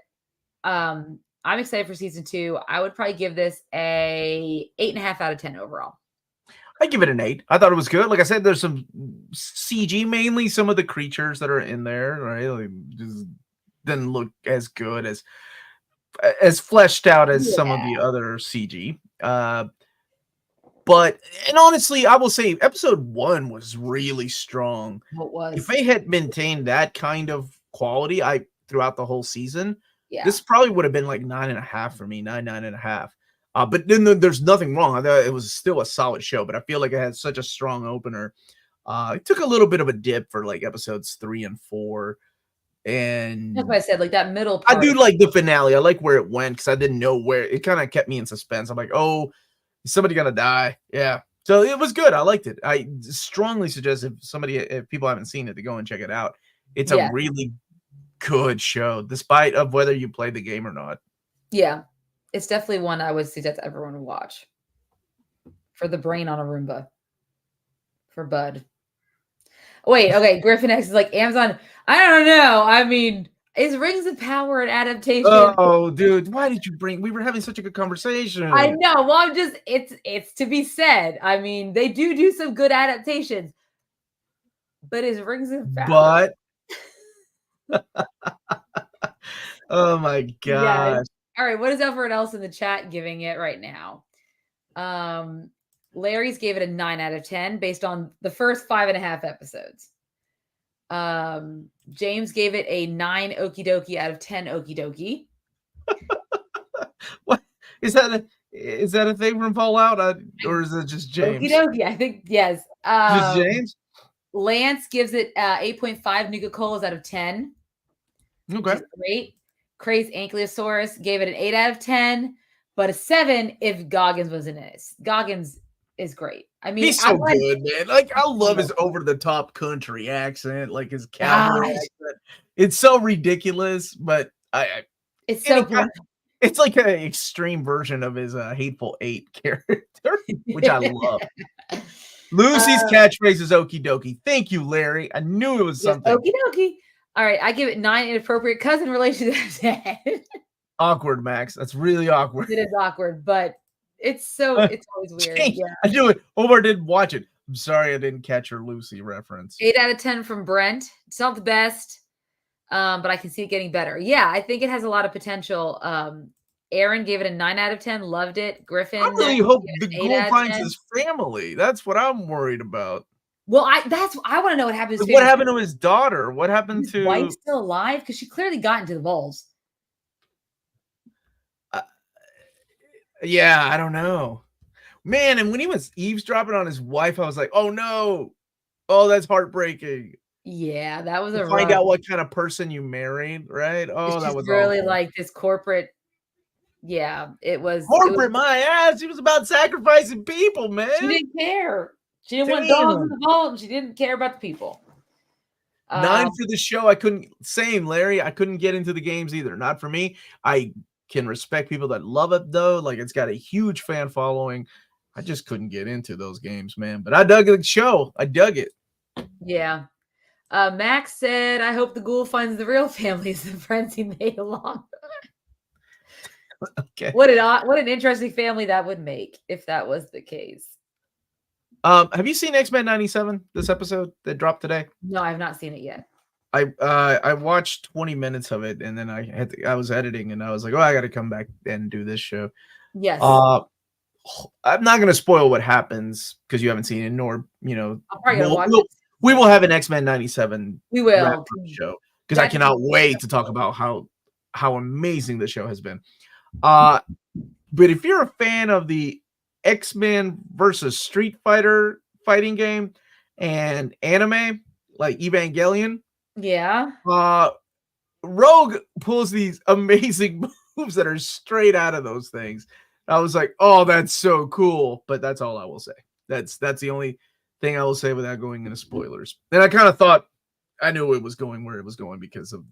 I'm excited for season 2. I would probably give this a 8.5 out of 10 overall. I give it an 8. I thought it was good. Like I said, there's some CG, mainly some of the creatures that are in there, right? Like, just didn't look as good as fleshed out as some of the other CG. But honestly, I will say episode 1 was really strong. It was. If they had maintained that kind of quality throughout the whole season, this probably would have been like 9.5 for me, 9.5. But then there's nothing wrong. I thought it was still a solid show, but I feel like it had such a strong opener. It took a little bit of a dip for like episodes 3 and 4. And that's what I said, like that middle part. I do like the finale. I like where it went because I didn't know where it kind of kept me in suspense. I'm like, oh, is somebody gonna die? Yeah. So it was good. I liked it. I strongly suggest if people haven't seen it, to go and check it out. It's a really good show, despite of whether you play the game or not. Yeah. It's definitely one I would suggest everyone to watch. For the brain on a Roomba. For Bud. Wait, okay. Griffin X is like, Amazon, I don't know. I mean, is Rings of Power an adaptation? Oh, dude, why did you we were having such a good conversation. I know. Well, I'm just, it's to be said. I mean, they do some good adaptations. But is Rings of Power? But oh my gosh. All right, what is everyone else in the chat giving it right now? Larry's gave it a 9 out of 10 based on the first 5.5 episodes. James gave it a 9 okie dokie out of 10 okie dokie. What is that? Is that a thing from Fallout, or is it just James? Okie dokie, I think yes. Just James. Lance gives it 8.5 Nuka-Colas out of 10. Okay, great. Craze Ankylosaurus gave it an 8 out of 10, but a 7 if Goggins was in it. Goggins is great. I mean, he's so good, man. Like, I love his over-the-top country accent, like his cowboy accent. It's so ridiculous, but it's so it's like an extreme version of his Hateful Eight character, which I love. Lucy's catchphrase is okie dokie. Thank you, Larry. I knew it was something. Okie dokie. All right, I give it 9 inappropriate cousin relationships. Awkward, Max. That's really awkward. It is awkward, but it's always weird. Yeah. I knew it. Omar didn't watch it. I'm sorry I didn't catch your Lucy reference. 8 out of 10 from Brent. It's not the best, but I can see it getting better. Yeah, I think it has a lot of potential. Aaron gave it a 9 out of 10. Loved it. Griffin. I really hope the ghoul finds his family. That's what I'm worried about. Well, I want to know what happened. What happened to his daughter? What happened to his wife? Still alive? Because she clearly got into the vaults. Yeah, I don't know, man. And when he was eavesdropping on his wife, I was like, "Oh no, oh that's heartbreaking." Yeah, that was find out what kind of person you married, right? Oh, that was really awful. like this corporate. Yeah, it was corporate. My ass. He was about sacrificing people, man. She didn't care. She didn't want dogs in the vault, and she didn't care about the people. 9 for the show. I couldn't. Same, Larry. I couldn't get into the games either. Not for me. I can respect people that love it though. Like, it's got a huge fan following. I just couldn't get into those games, man. But I dug the show. I dug it. Yeah. Max said, "I hope the ghoul finds the real families and friends he made along." Okay. What an interesting family that would make if that was the case. Have you seen X-Men 97? This episode that dropped today? No, I have not seen it yet. I watched 20 minutes of it, and then I was editing, and I was like, "Oh, I got to come back and do this show." Yes. I'm not going to spoil what happens because you haven't seen it, nor I'll probably gonna watch it. we will have an X-Men 97 We will show because I cannot wait to talk about how amazing the show has been. But if you're a fan of the X-Men versus Street Fighter fighting game and anime like Evangelion, yeah, Rogue pulls these amazing moves that are straight out of those things. I was like, oh, that's so cool. But that's all I will say. That's the only thing I will say without going into spoilers. And I kind of thought I knew it was going where it was going because of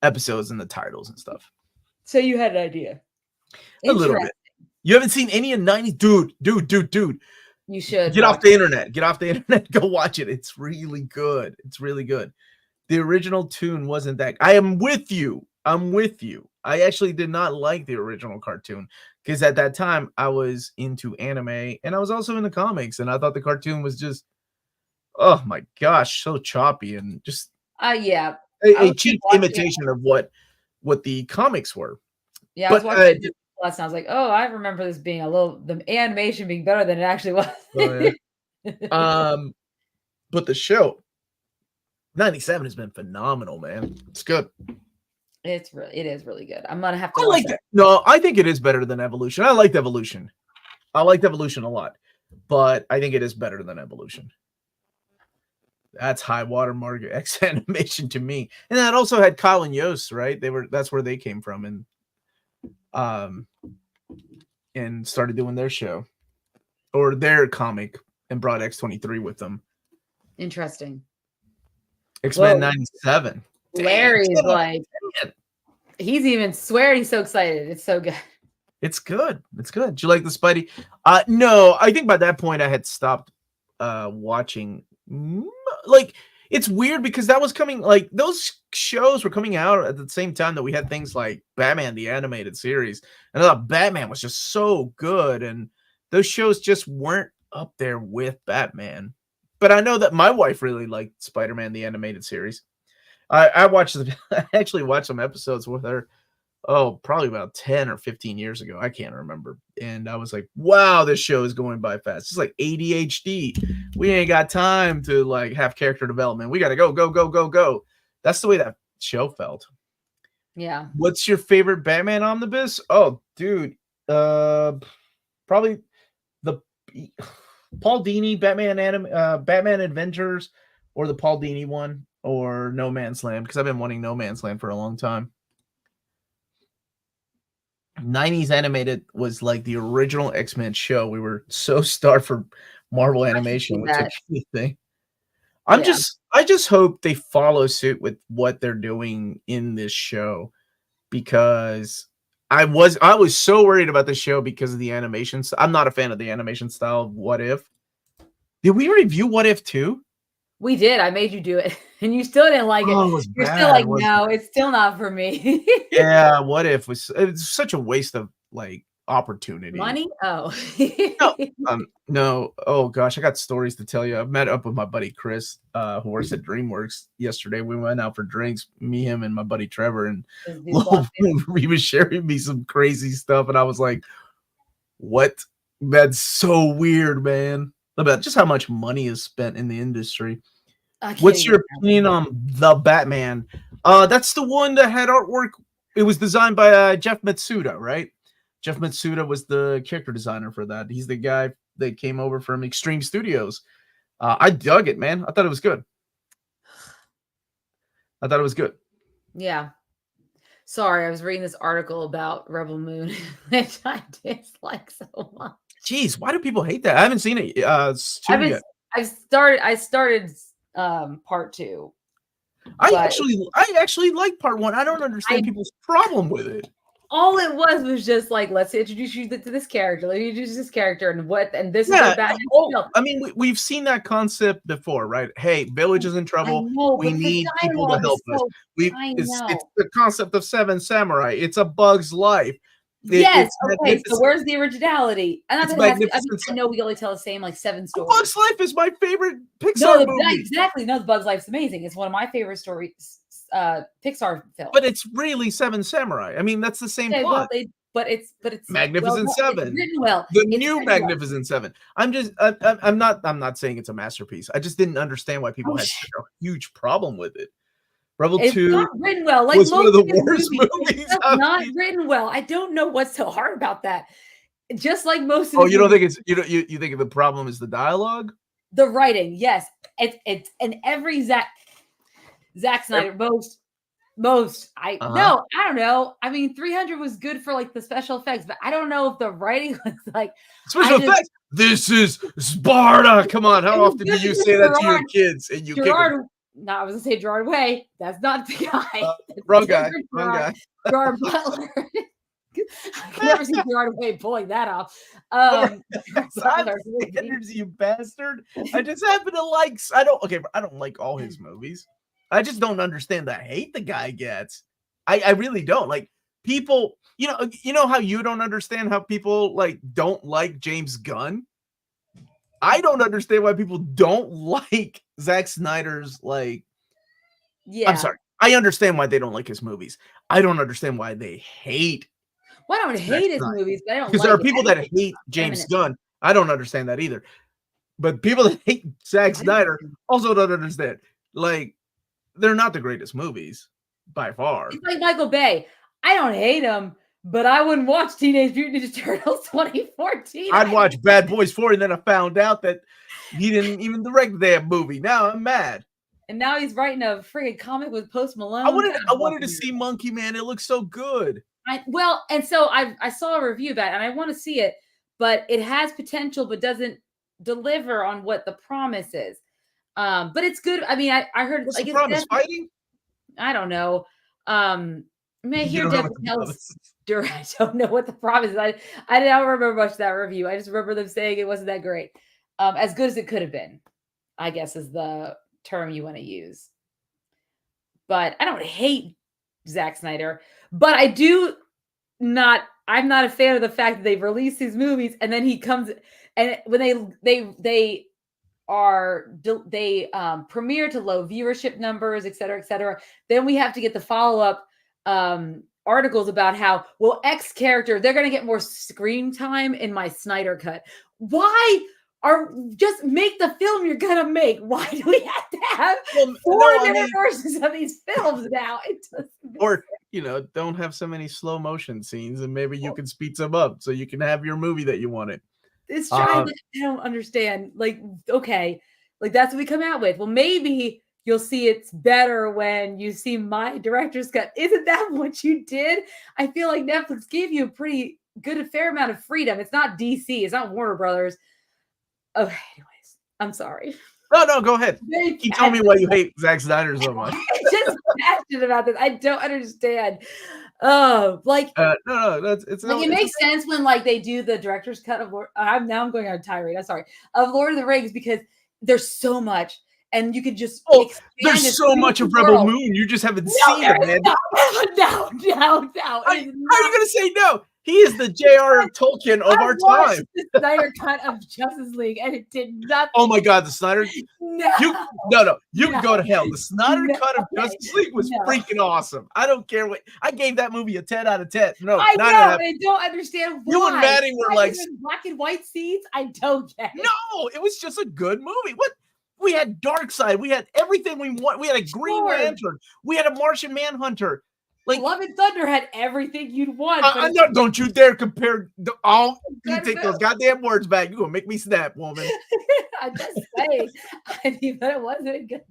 episodes and the titles and stuff. So you had an idea. A little bit. You haven't seen any of 90s? Dude. You should get off the internet. Get off the internet. Go watch it. It's really good. It's really good. The original tune wasn't that. I am with you. I'm with you. I actually did not like the original cartoon because at that time I was into anime and I was also into comics, and I thought the cartoon was just, oh my gosh, so choppy and just yeah, a cheap imitation of what the comics were. Yeah, I was watching it last night. I was like, oh, I remember this being the animation being better than it actually was. Oh, yeah. But the show 97 has been phenomenal, man. It's good. It is really good. I'm gonna have to. I like that. No, I think it is better than Evolution. I liked Evolution. I liked Evolution a lot, but I think it is better than Evolution. That's high watermark X animation to me, and that also had Kyle and Yost, right? That's where they came from, and started doing their show or their comic and brought X-23 with them. Interesting. X-Men 97. Larry's like, he's even swearing he's so excited. It's so good. It's good. It's good. Do you like the Spidey? No, I think by that point I had stopped watching. Like, it's weird because that was coming, like, those shows were coming out at the same time that we had things like Batman, the animated series. And I thought Batman was just so good. And those shows just weren't up there with Batman. But I know that my wife really liked Spider-Man, the animated series. I actually watched some episodes with her, probably about 10 or 15 years ago. I can't remember. And I was like, wow, this show is going by fast. It's like ADHD. We ain't got time to like have character development. We got to go. That's the way that show felt. Yeah. What's your favorite Batman omnibus? Oh, dude. Probably the Paul Dini Batman Adventures, or the Paul Dini one, or No Man's Land, because I've been wanting No Man's Land for a long time. 90s animated was like the original X-Men show. We were so starved for Marvel animation, which is a thing. I just hope they follow suit with what they're doing in this show, because I was so worried about the show because of the animations. I'm not a fan of the animation style of What If. Did we review What If too? We did. I made you do it, and you still didn't like it. You're still like, no, it's still not for me. Yeah, What If it's such a waste of like opportunity. Money? Oh. No. Oh gosh, I got stories to tell you. I've met up with my buddy Chris, who works at DreamWorks yesterday. We went out for drinks, me, him, and my buddy Trevor, and he was sharing me some crazy stuff, and I was like, what? That's so weird, man. About just how much money is spent in the industry. What's your opinion on the Batman? That's the one that had artwork. It was designed by Jeff Matsuda, right? Jeff Matsuda was the character designer for that. He's the guy that came over from Extreme Studios. I dug it, man. I thought it was good. Yeah. Sorry, I was reading this article about Rebel Moon, which I dislike so much. Jeez, why do people hate that? I haven't seen it. I started part 2. I actually like part 1. I don't understand people's problem with it. All it was just like, let's introduce you to this character. Let me introduce this character and this is bad. I mean, we've seen that concept before, right? Hey, village is in trouble. We need people to help us. It's the concept of 7 Samurai. It's A Bug's Life. Yes. Okay. So where's the originality? And I know we only tell the same like 7 stories. Bug's Life is my favorite Pixar movie. Exactly. No, the Bug's Life is amazing. It's one of my favorite stories, Pixar films. But it's really 7 Samurai. I mean, that's the same plot. but it's Magnificent Seven. It's written well. The It's new Magnificent Seven. I'm not saying it's a masterpiece. I just didn't understand why people had such a huge problem with it. Rebel it's 2 not written well. Like was most one of the his worst movies. It's not written well. I don't know what's so hard about that. Just like most of you don't think it's you think the problem is the dialogue? The writing, yes. It's and every Zack Snyder most I no, I don't know. I mean, 300 was good for like the special effects, but I don't know if the writing was like special effects. This is Sparta. Come on, how often do you say that to your kids and you kick them? No, I was gonna say Gerard Way. That's not the guy. Wrong guy. Gerard Butler. I never see Gerard Way pulling that off. Standards, you bastard. I just happen to like. I don't like all his movies. I just don't understand the hate the guy gets. I really don't. Like people, you know how you don't understand how people like don't like James Gunn. I don't understand why people don't like Zack Snyder's like. Yeah, I'm sorry. I understand why they don't like his movies. I don't understand why they hate. Well, I don't hate his movies, but I don't because there are people that hate James Gunn. I don't understand that either. But people that hate Zack Snyder also don't understand. Like, they're not the greatest movies by far. It's like Michael Bay. I don't hate him, but I wouldn't watch Teenage Mutant Ninja Turtles 2014. I'd watch Bad Boys 4, and then I found out that he didn't even direct the damn movie. Now I'm mad. And now he's writing a friggin' comic with Post Malone. I wanted to see Monkey Man. It looks so good. And so I saw a review about it, and I want to see it, but it has potential, but doesn't deliver on what the promise is. But it's good. I mean, I heard what's the promise? Fighting? I don't know. I hear Jeff I don't know what the promise is. I don't remember much of that review. I just remember them saying it wasn't that great. As good as it could have been, I guess is the term you want to use. But I don't hate Zack Snyder, but I'm not a fan of the fact that they've released these movies and then he comes and when they premiere to low viewership numbers, et cetera, then we have to get the follow-up articles about how, well, X character, they're going to get more screen time in my Snyder cut. Why? Just make the film you're gonna make. Why do we have to have four different versions of these films now? Or don't have so many slow motion scenes, and maybe you can speed some up so you can have your movie that you wanted. It's trying. I don't understand. Like, okay, like that's what we come out with. Well, maybe you'll see it's better when you see my director's cut. Isn't that what you did? I feel like Netflix gave you a pretty good, a fair amount of freedom. It's not DC. It's not Warner Brothers. Okay, anyways, I'm sorry. No, go ahead. Keep telling me why you hate Zack Snyder so much. I'm just passionate about this. I don't understand. No, it's like it makes sense when like they do the director's cut of Lord. I'm going on a tirade. I'm sorry, of Lord of the Rings because there's so much, and you could just there's so much of Rebel Moon. You just haven't seen it, man. No. How are you gonna say no? He is the J.R. Tolkien of our time. The Snyder cut of Justice League, and it did nothing. Oh my God, the Snyder! No, you can go to hell. The Snyder cut of Justice League was freaking awesome. I don't care what I gave that movie a 10 out of 10. No, I know. I don't understand why. You and Maddie were like black and white scenes. I don't get it. No, it was just a good movie. What? We had Darkseid. We had everything we want. We had a Green Lantern. We had a Martian Manhunter. Like Love and Thunder had everything you'd want. Don't you dare compare. You take those goddamn words back. You're gonna make me snap, woman. I'm just saying. I mean, but it wasn't good.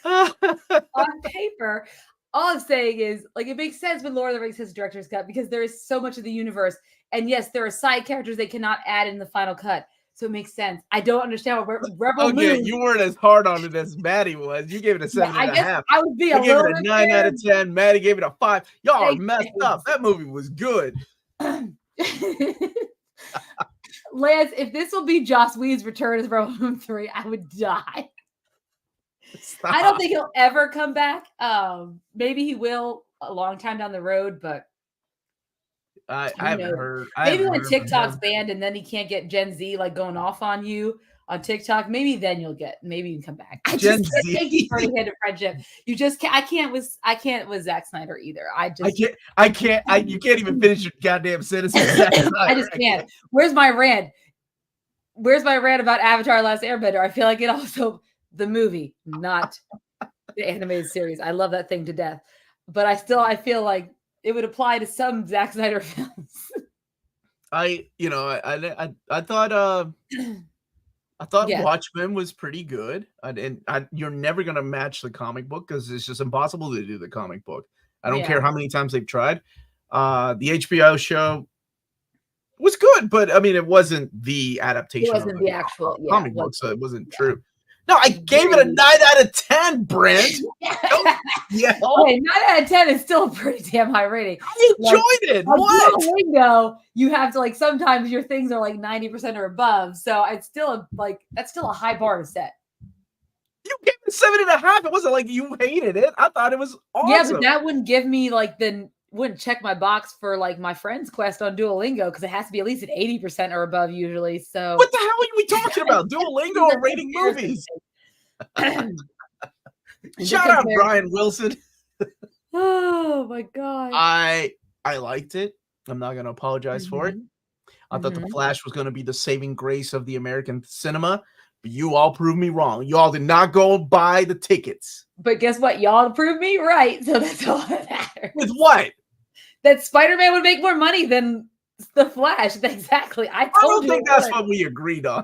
On paper, all I'm saying is, like, it makes sense when Lord of the Rings has a director's cut because there is so much of the universe, and yes, there are side characters they cannot add in the final cut. So it makes sense. I don't understand what Rebel Moon. You weren't as hard on it as Maddie was. You gave it a 7.5. I would be I gave it a 9 out of 10. Maddie gave it a 5. Y'all are messed up. That movie was good. Lance, if this will be Joss Whedon's return as Rebel Moon 3, I would die. Stop. I don't think he'll ever come back. Maybe he will a long time down the road, but I Who haven't knows? heard. Maybe when From TikTok's him. banned and then he can't get Gen Z like going off on you on TikTok, maybe then maybe you can come back. I Gen just can't Z. take you for any handed friendship. You just can't. I can't with Zack Snyder either. I can't. You can't even finish your goddamn sentence. I just can't. Where's my rant? Where's my rant about Avatar: Last Airbender? I feel like it also the movie, not the animated series. I love that thing to death, but I feel like it would apply to some Zack Snyder films. I thought Yes. Watchmen was pretty good, and you're never gonna match the comic book because it's just impossible to do the comic book. I don't care how many times they've tried. The HBO show was good, but I mean, it wasn't the adaptation. It wasn't of the actual comic book, so it wasn't true. No, I gave it a 9 out of 10, Brent. Yeah. Okay, 9 out of 10 is still a pretty damn high rating. I enjoyed it. What? Duolingo, you have to like sometimes your things are like 90% or above. So it's still that's still a high bar to set. You gave it 7.5. It wasn't like you hated it. I thought it was awesome. Yeah, but that wouldn't give me wouldn't check my box for like my friend's quest on Duolingo because it has to be at least an 80% or above usually. So what the hell are we talking about? Duolingo or rating movies? Shout out Brian Wilson. Oh my god. I liked it. I'm not gonna apologize for it. I thought The Flash was gonna be the saving grace of the American cinema, but you all proved me wrong. You all did not go buy the tickets. But guess what? Y'all proved me right. So that's all that matters. With what? That Spider-Man would make more money than The Flash. Exactly. I don't think that's what we agreed on.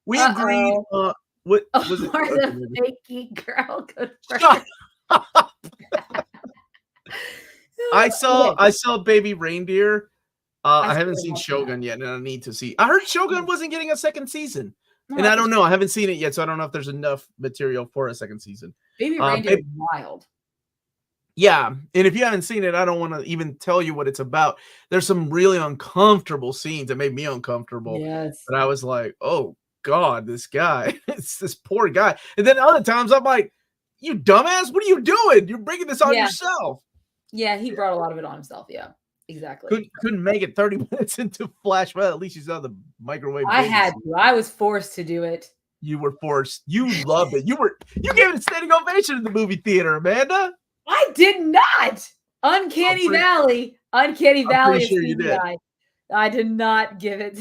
We agreed on what was it? The fakey girl. Good I saw Baby Reindeer. I haven't seen Shogun yet, and I need to see. I heard Shogun wasn't getting a second season. And I don't know. I haven't seen it yet, so I don't know if there's enough material for a second season. Baby Reindeer is wild. Yeah, and if you haven't seen it, I don't want to even tell you what it's about. There's some really uncomfortable scenes that made me uncomfortable. Yes. But I was like, oh, God, this guy. It's this poor guy. And then other times I'm like, you dumbass, what are you doing? You're bringing this on yourself. Yeah, he brought a lot of it on himself. Yeah, exactly. Couldn't make it 30 minutes into Flash. Well, at least he's on the microwave. I had to. I was forced to do it. You were forced. You loved it. You gave it a standing ovation in the movie theater, Amanda. I did not. Uncanny Valley. Uncanny Valley. Sure you did. I did not give it.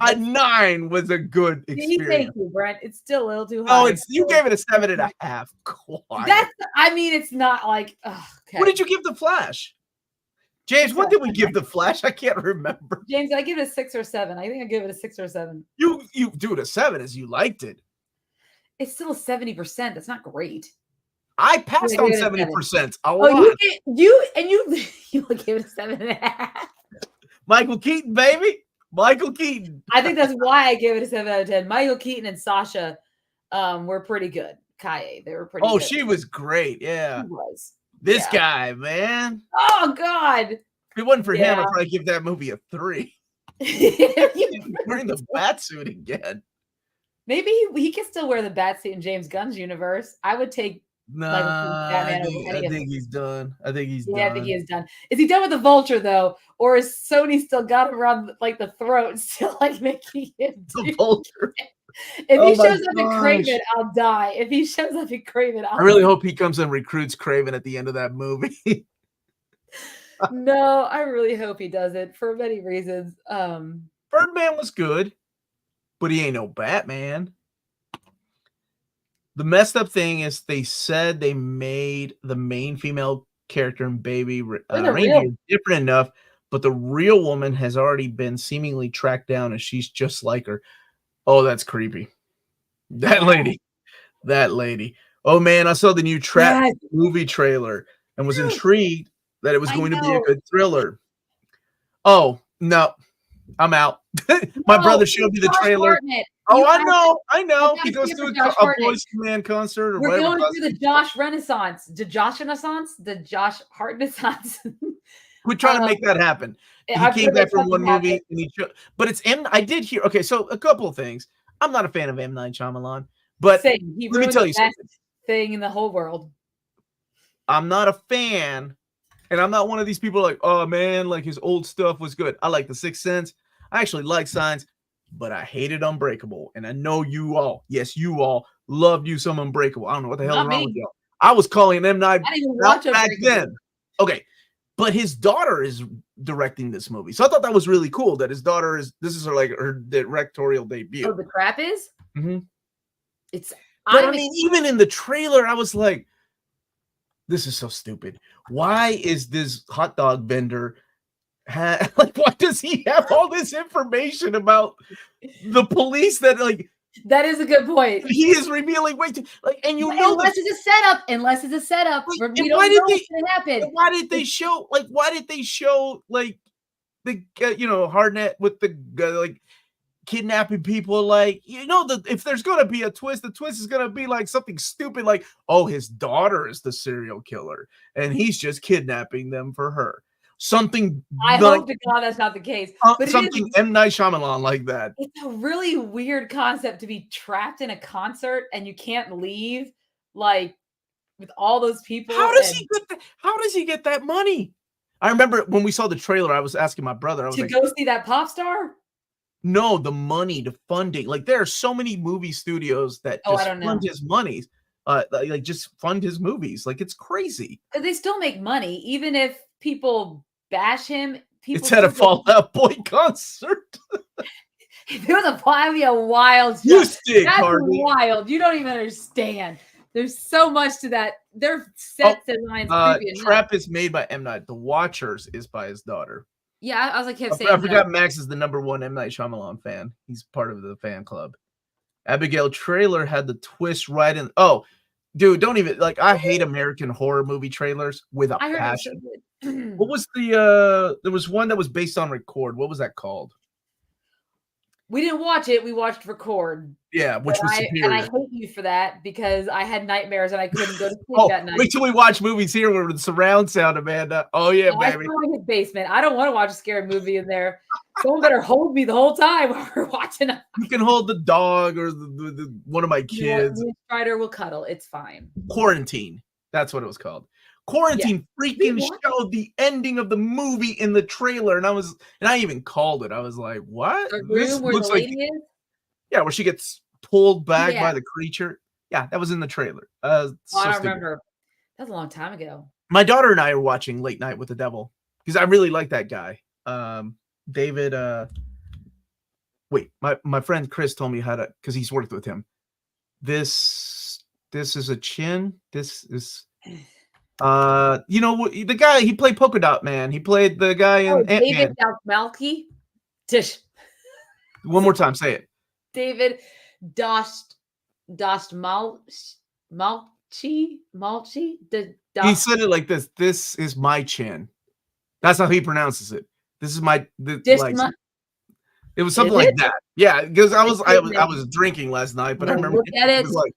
A 9 was a good experience. Thank you, Brent. It's still a little too high. Oh, you gave it a 7.5. It's not like. Okay. What did you give The Flash? James, what did we give The Flash? I can't remember. James, I give it a 6 or 7. I think I give it a 6 or 7. You do it a 7 as you liked it. It's still 70%. That's not great. I passed on 70%. A lot. You gave it a 7.5. Michael Keaton, baby. Michael Keaton. I think that's why I gave it a 7 out of 10. Michael Keaton and Sasha were pretty good. Kaye, they were pretty good. Oh, she was great. Yeah. She was. This guy, man. Oh, God. If it wasn't for him, I'd probably give that movie a 3. Wearing the bat suit again. Maybe he can still wear the bat suit in James Gunn's universe. I would take I think he's done. I think he's done. I think he is done. Is he done with the Vulture though, or is Sony still got him around like the throat, still like making him the Vulture? If he shows up in Kraven, I'll die. If he shows up in Kraven, I really hope he comes and recruits Kraven at the end of that movie. No, I really hope he does it for many reasons. Birdman was good, but he ain't no Batman. The messed up thing is they said they made the main female character in Baby Reindeer different enough, but the real woman has already been seemingly tracked down and she's just like her. Oh, that's creepy. That lady. Oh, man, I saw the new Trap movie trailer and was intrigued that it was going to be a good thriller. Oh, no. I'm out. My brother showed me the trailer. Oh, I know. He goes to a Boys to Man concert or whatever. We're going through the Josh Renaissance. The Josh Renaissance? The Josh Hart Renaissance. We're trying to make that happen. He came back from one movie, and but it's I did hear. Okay, so a couple of things. I'm not a fan of M. Night Shyamalan, but let me tell you something. Thing in the whole world. I'm not a fan And I'm not one of these people like, oh man, like his old stuff was good. I like The Sixth Sense. I actually like Signs, but I hated Unbreakable. And I know you all, yes, you all loved you some Unbreakable. I don't know what the hell's wrong with y'all. I was calling M. Night I didn't even out watch back Unbreakable. then. Okay. But his daughter is directing this movie. So I thought that was really cool that his daughter this is her directorial debut. Oh, The Crap is? Mm-hmm. But I mean, even in the trailer, I was like, this is so stupid. Why is this hot dog vendor like, why does he have all this information about the police that like that is a good point. He is revealing way too like, and you know, unless it's a setup, like, we don't know what's gonna happen. Why did they show like the Hardnet with the like kidnapping people? Like, if there's gonna be a twist, the twist is gonna be like something stupid, like, oh, his daughter is the serial killer and he's just kidnapping them for her. Something I hope to God that's not the case. But something M. Night Shyamalan like that. It's a really weird concept to be trapped in a concert and you can't leave, like, with all those people. How does he get that money? I remember when we saw the trailer, I was asking my brother, I was like, go see that pop star? No, the money, the funding. Like, there are so many movie studios that just fund his money. Like just fund his movies. Like, it's crazy. Because they still make money, even if people bash him. It's at a Fall Out Boy concert. If it was that'd be a wild show. That's wild. You don't even understand. There's so much to that. Their set designs. Trap is made by M. Night. The Watchers is by his daughter. Yeah, I was like, I forgot Max is the #1 M. Night Shyamalan fan. He's part of the fan club. Abigail trailer had the twist right in. Oh, dude, don't even like. I hate American horror movie trailers with a passion. What was there was one that was based on Record. What was that called? We didn't watch it. We watched Record. Yeah, which was superior. And I hate you for that because I had nightmares and I couldn't go to sleep that night. Wait till we watch movies here with the surround sound, Amanda. Oh yeah, baby. I'm in his basement. I don't want to watch a scary movie in there. Someone better hold me the whole time while we're watching it. You can hold the dog or the one of my kids. The Strider will cuddle. It's fine. Quarantine. That's what it was called. Quarantine freaking showed the ending of the movie in the trailer, and I even called it. I was like, "What? The room where the lady is?" Yeah, where she gets pulled back by the creature. Yeah, that was in the trailer. I don't remember. That was a long time ago. My daughter and I are watching Late Night with the Devil because I really like that guy. David. Wait, my friend Chris told me how to, because he's worked with him. This is a chin. This is. The guy, he played Polka Dot Man. He played the guy in Ant-Man. David Dastmalchi. Tish. One more time, say it. David Dastmalchi. He said it like this. This is my chin. That's how he pronounces it. This is my. It was something like that. Yeah, because I was drinking last night, but I remember look at it. Was like.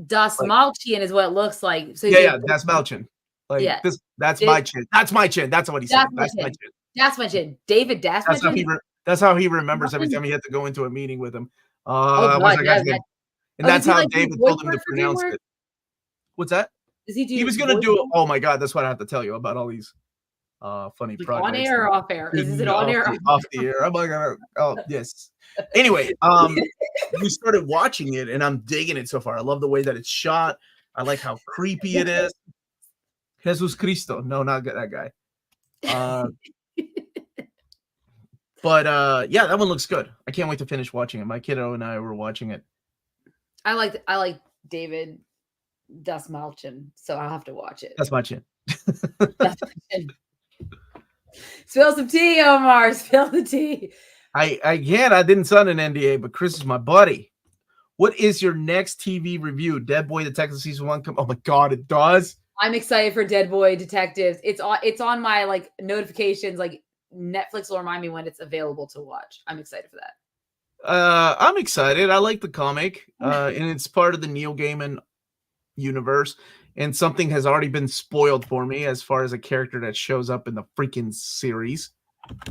Dastmalchian is what it looks like. So Dastmalchian. Like that's my chin. That's my chin. That's what he said. That's my chin. That's my chin. David Dastmalchian. That's how he remembers every time he had to go into a meeting with him. And that's how David told him to pronounce it. What's that? He was gonna do it. Oh my god, that's what I have to tell you about all these funny projects. On air or off air? Is it on air? Off the air. I'm like, oh yes. Anyway, we started watching it and I'm digging it so far. I love the way that it's shot. I like how creepy it is. Jesus Cristo. No, not that guy. But yeah, that one looks good. I can't wait to finish watching it. My kiddo and I were watching it. I like David Dastmalchian, so I'll have to watch it. That's my chin. That's my chin. Spill some tea, Omar. Spill the tea. I didn't sign an NDA, but Chris is my buddy. What is your next TV review? Dead Boy Detective Season 1? Oh my god, it does. I'm excited for Dead Boy Detectives. It's on my like notifications. Like Netflix will remind me when it's available to watch. I'm excited for that. I'm excited. I like the comic, and it's part of the Neil Gaiman universe. And something has already been spoiled for me as far as a character that shows up in the freaking series.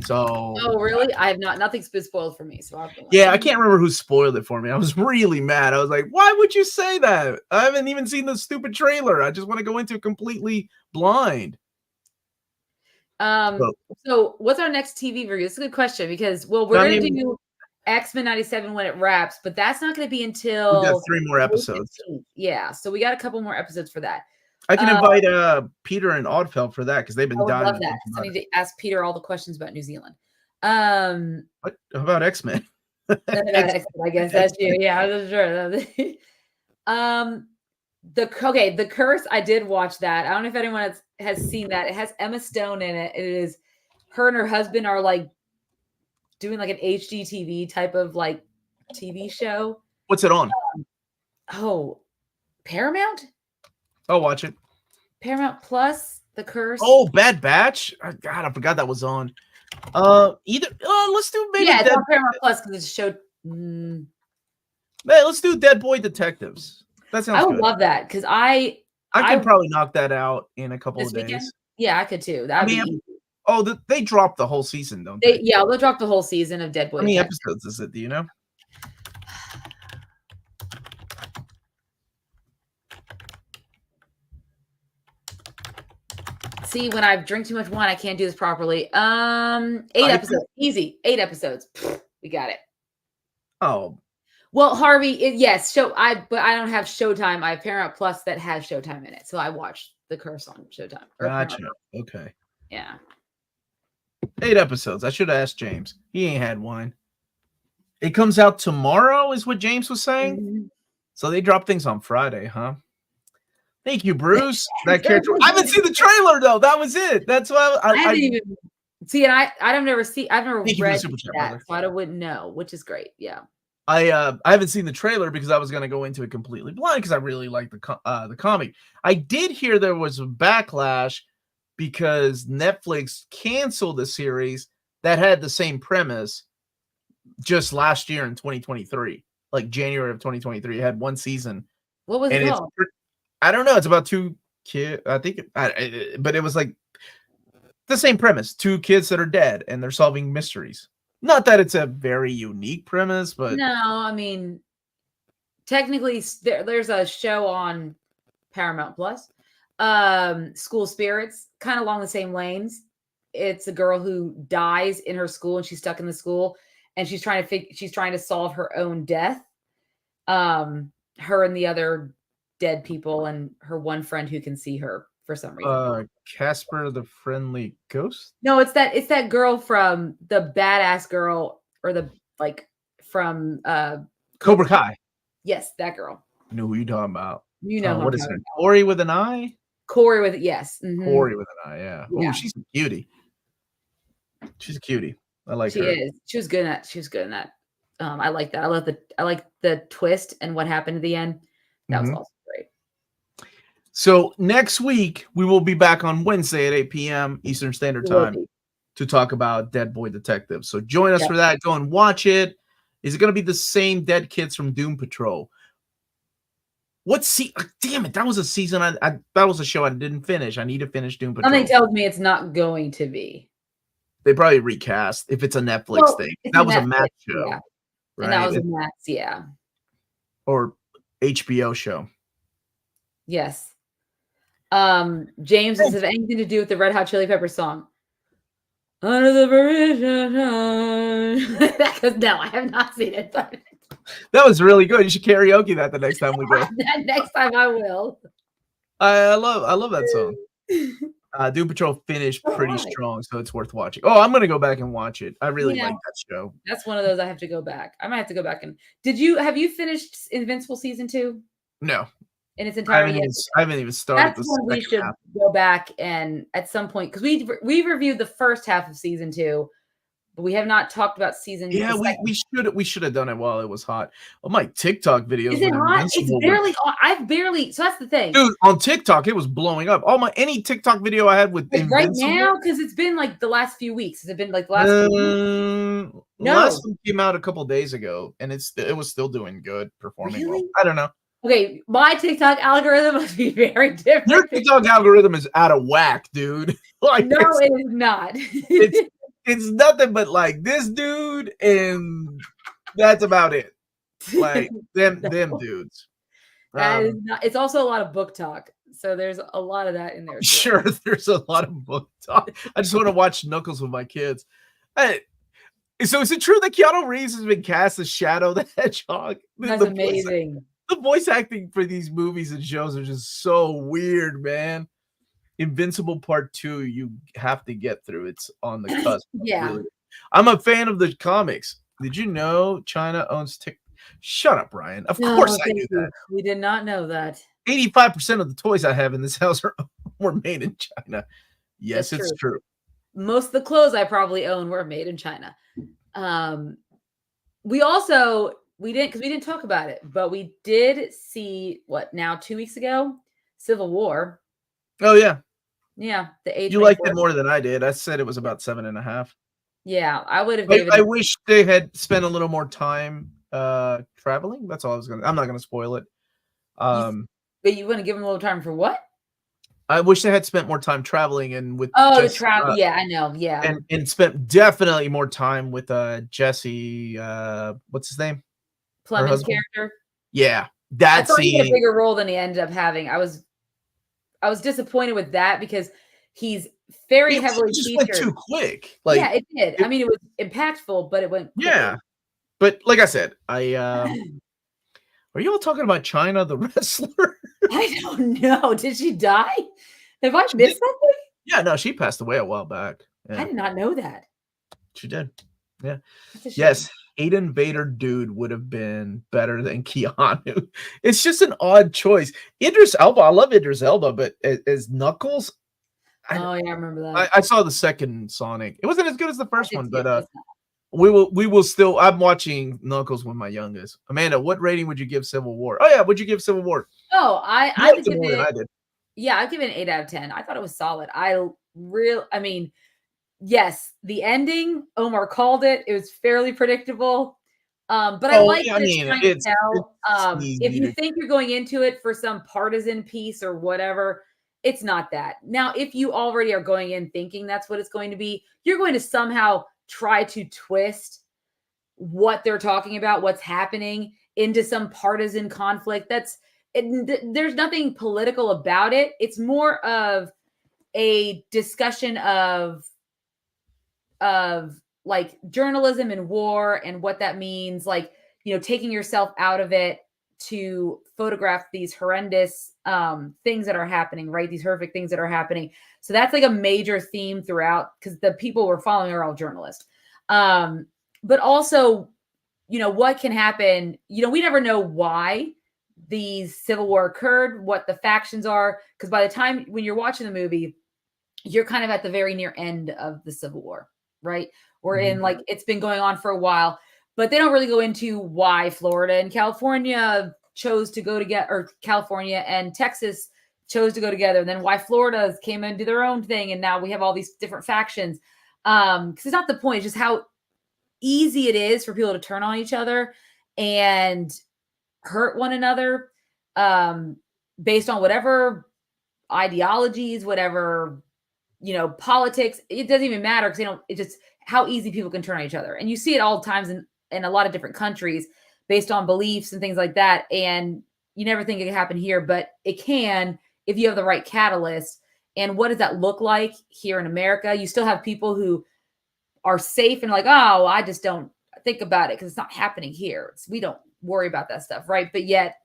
So. Oh, really? I have not. Nothing's been spoiled for me. So Yeah, I can't remember who spoiled it for me. I was really mad. I was like, why would you say that? I haven't even seen the stupid trailer. I just want to go into it completely blind. So what's our next TV review? It's a good question because we're going to do X-Men 97 when it wraps, but that's not going to be until we got 3 more episodes. 15th. Yeah, so we got a couple more episods for that. I can invite Peter and Oddfell for that because they've been dying. I love that. So I need to ask Peter all the questions about New Zealand. What about X-Men? I guess that's you. Yeah, I'm sure. The Curse. I did watch that. I don't know if anyone has seen that. It has Emma Stone in it. It is her and her husband are like doing like an HGTV type of like TV show. What's it on? Paramount. I'll watch it. Paramount Plus. The Curse. Oh, Bad Batch. God, I forgot that was on. Let's do maybe. Yeah, it's on Paramount Plus because it's a show. Man, let's do Dead Boy Detectives. That sounds. I would love that because I can probably knock that out in a couple of days. Weekend? Yeah, I could too. That'd be easy. Oh, they dropped the whole season, don't they? Yeah, they'll drop the whole season of Dead Boy. How many episodes is it? Do you know? See, when I drink too much wine, I can't do this properly. 8 episodes. Easy. 8 episodes. We got it. Oh. Well, Harvey, yes. But I don't have Showtime. I have Paramount Plus that has Showtime in it. So I watched The Curse on Showtime. Gotcha. Okay. Yeah. 8 episodes. I should have asked James. He ain't had wine. It comes out tomorrow, is what James was saying. Mm-hmm. So they drop things on Friday, huh? Thank you, Bruce. That character. I haven't seen the trailer though. That was it. That's why I haven't even see. And I've never read that, so I wouldn't know, which is great. Yeah. I haven't seen the trailer because I was going to go into it completely blind because I really like the comic. I did hear there was a backlash because Netflix canceled a series that had the same premise just last year in 2023, like January of 2023. It had 1 season. What was it called? I don't know. It's about 2 kids. I think, but it was like the same premise: 2 kids that are dead and they're solving mysteries. Not that it's a very unique premise, but no, I mean, technically, there's a show on Paramount Plus, School Spirits, kind of along the same lanes. It's a girl who dies in her school and she's stuck in the school, and she's trying to solve her own death. Her and the other dead people and her one friend who can see her for some reason. Casper the Friendly Ghost? No, it's that girl from the badass girl or from Cobra Kai. Yes, that girl. I know who you're talking about. You know what is her? Corey with an I? Corey with yes. Mm-hmm. Corey with an I, yeah. Oh, she's a cutie. She's a cutie. I like her. She is. She was good in that. I like that. I like the twist and what happened at the end. That was also great. So next week we will be back on Wednesday at 8 p.m. Eastern Standard Time to talk about Dead Boy Detective. So join us for that. Go and watch it. Is it going to be the same dead kids from Doom Patrol? Damn it! That was a season. That was a show I didn't finish. I need to finish Doom Patrol. Something tells me it's not going to be. They probably recast if it's a Netflix thing. That was a Max show, right? And that was a Max, yeah. Or HBO show. Yes. James, does it have anything to do with the Red Hot Chili Peppers song? Under the bridge. No, I have not seen it. But that was really good. You should karaoke that the next time we go. Next time I will. I love that song. Doom Patrol finished pretty strong, so it's worth watching. Oh, I'm gonna go back and watch it. I really like that show. That's one of those I have to go back. I might have to go back and. Have you finished Invincible season 2? No. In its entirety. I haven't even started. That's when we should go back and at some point because we reviewed the first half of season 2, but we have not talked about season. Yeah, we should have done it while it was hot. Oh, my TikTok videos. Is it hot? It's barely. I've barely. So that's the thing, dude. On TikTok, it was blowing up. Any TikTok video I had with right now because it's been like the last few weeks. Has it been like the last? Few weeks? No, last one came out a couple days ago, and it was still doing good, performing well. I don't know. Okay, my TikTok algorithm must be very different. Your TikTok algorithm is out of whack, dude. No, it is not. it's nothing but like this dude, and that's about it. Like them dudes. That is not. It's also a lot of book talk, so there's a lot of that in there. Sure, there's a lot of book talk. I just want to watch Knuckles with my kids. So is it true that Keanu Reeves has been cast as Shadow the Hedgehog? That's amazing. The voice acting for these movies and shows are just so weird, man. Invincible Part 2, you have to get through. It's on the cusp. Yeah. Really. I'm a fan of the comics. Did you know China owns Shut up, Ryan. Of course I knew that. We did not know that. 85% of the toys I have in this house were made in China. Yes, it's true. Most of the clothes I probably own were made in China. We didn't talk about it, but we did see 2 weeks ago, Civil War. Oh yeah. Yeah. The age you liked it more than I did. I said it was about 7.5. Yeah, I would have I wish they had spent a little more time traveling. That's all I'm not gonna spoil it. But you want to give them a little time for what? I wish they had spent more time traveling and with the travel. Yeah, I know. Yeah, and spent definitely more time with Jesse. What's his name? Plemons' character. Yeah, that scene. He had a bigger role than he ended up having. I was disappointed with that because he's very heavily just featured. Went too quick. Yeah, it did. I mean, it was impactful, but it went quickly. Yeah, but like I said, are you all talking about China the wrestler? I don't know. Did she die? Have I missed something? Yeah, no, she passed away a while back. Yeah. I did not know that. She did. Yeah. Yes, Hayden Vader dude would have been better than Keanu. It's just an odd choice. Idris Elba, I love Idris Elba, but as Knuckles, I remember that. I saw the second Sonic. It wasn't as good as the first one, but we will still. I'm watching Knuckles with my youngest. Amanda, what rating would you give Civil War? Oh yeah, would you give Civil War? Oh, I would give it. I did. Yeah, I'd give it an 8 out of 10. I thought it was solid. I mean, yes, the ending. Omar called it. It was fairly predictable. But I like that it's trying to tell. If you think you're going into it for some partisan piece or whatever, it's not that. Now, if you already are going in thinking that's what it's going to be, you're going to somehow try to twist what they're talking about, what's happening into some partisan conflict. There's nothing political about it. It's more of a discussion of like journalism and war and what that means, like, taking yourself out of it to photograph these horrendous things that are happening, right? These horrific things that are happening. So that's like a major theme throughout because the people we're following are all journalists. But also, what can happen, we never know why these civil war occurred, what the factions are, because by the time when you're watching the movie, you're kind of at the very near end of the Civil War, right? We're in it's been going on for a while, but they don't really go into why Florida and California chose to go together, or California and Texas chose to go together, and then why Florida came and did their own thing, and now we have all these different factions. Because it's not the point; it's just how easy it is for people to turn on each other and hurt one another based on whatever ideologies, whatever politics. It doesn't even matter because it's just how easy people can turn on each other, and you see it all the times in a lot of different countries based on beliefs and things like that. And you never think it can happen here, but it can if you have the right catalyst. And what does that look like here in America? You still have people who are safe and like, oh, I just don't think about it because it's not happening here. We don't worry about that stuff, right? But yet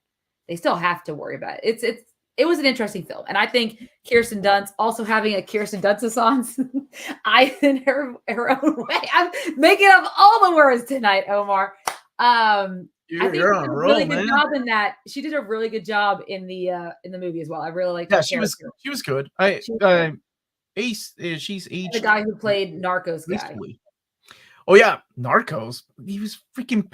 they still have to worry about it. It was an interesting film. And I think Kirsten Dunst, also having a Kirsten Dunst-a-sons, in her own way. I'm making up all the words tonight, Omar. I think you're on a roll, really good job in that. She did a really good job in the movie as well. I really liked her. She was good. She's the guy who played Narcos guy. Oh yeah, Narcos. He was freaking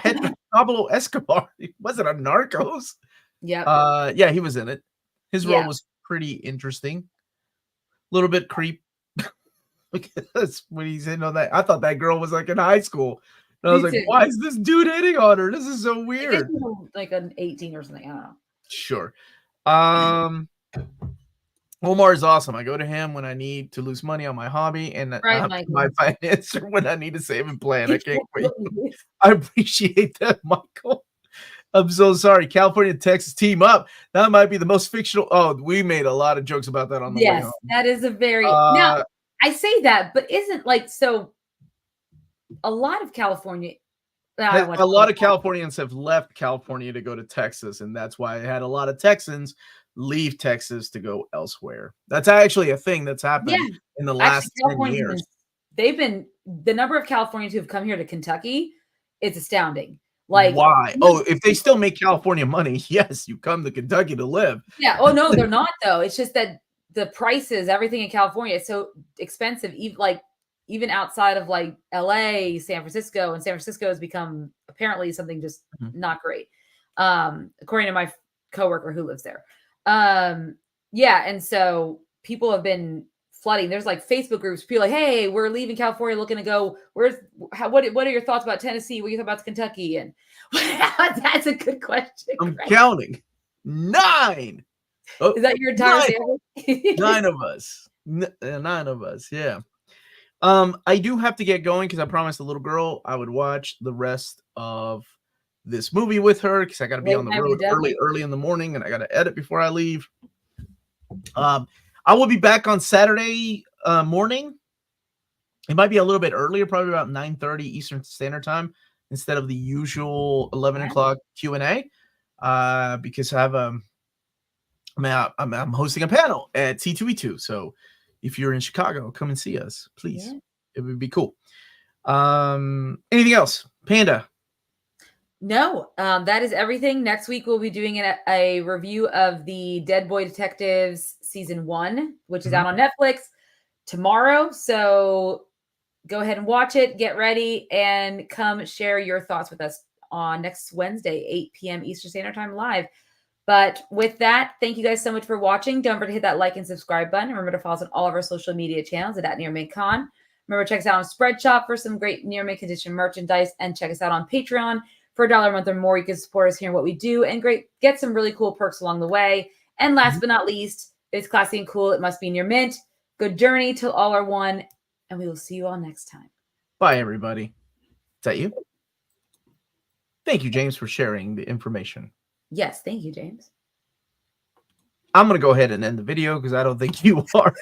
Pablo Escobar. He wasn't a Narcos. Yeah. Yeah, he was in it. His role was pretty interesting. A little bit creep. Because when he's in on that, I thought that girl was like in high school. And I was like, why is this dude hitting on her? This is so weird. Like an 18 or something. I don't know. Sure. Omar is awesome. I go to him when I need to lose money on my hobby and Right, my Michael. finance or when I need to save and plan. I can't wait. I appreciate that, Michael. I'm so sorry. California and Texas team up. That might be the most fictional. Oh, we made a lot of jokes about that on the way Yes, home. that is a very now I say that, but isn't like so a lot of California A lot of Californians have left California to go to Texas, and that's why I had a lot of Texans leave Texas to go elsewhere. That's actually a thing that's happened in the last 10 years. They've been the number of Californians who've come here to Kentucky is astounding. Like, why? Oh, if they still make California money, yes, you come to Kentucky to live. Yeah. Oh no, they're not though. It's just that the prices, everything in California is so expensive. Even outside of like LA, San Francisco, and San Francisco has become apparently something just not great. According to my coworker who lives there. Yeah, and so people have been flooding. There's like Facebook groups, people like, hey, we're leaving California looking to go. What are your thoughts about Tennessee? What are your thoughts about Kentucky? And that's a good question. I'm counting 9. Oh, is that your entire family? 9 of us. 9 of us, yeah. I do have to get going because I promised the little girl I would watch the rest of this movie with her because I got to be on the road early in the morning and I got to edit before I leave. I will be back on Saturday morning. It might be a little bit earlier, probably about 9:30 Eastern Standard Time instead of the usual 11 o'clock Q&A because I have I'm hosting a panel at C2E2. So if you're in Chicago, come and see us, please. Yeah. It would be cool. Anything else? Panda? No, that is everything. Next week, we'll be doing a review of the Dead Boy Detectives Season 1, which is out on Netflix tomorrow. So go ahead and watch it, get ready, and come share your thoughts with us on next Wednesday, 8 p.m. Eastern Standard Time live. But with that, thank you guys so much for watching. Don't forget to hit that like and subscribe button. Remember to follow us on all of our social media channels at NearMintCon. Remember, check us out on Spreadshop for some great Near Mint condition merchandise, and check us out on Patreon for $1 a month or more. You can support us here in what we do and get some really cool perks along the way. And last but not least, it's classy and cool. It must be Near Mint. Good journey till all are one, and we will see you all next time. Bye, everybody. Is that you? Thank you, James, for sharing the information. Yes, thank you, James. I'm going to go ahead and end the video because I don't think you are.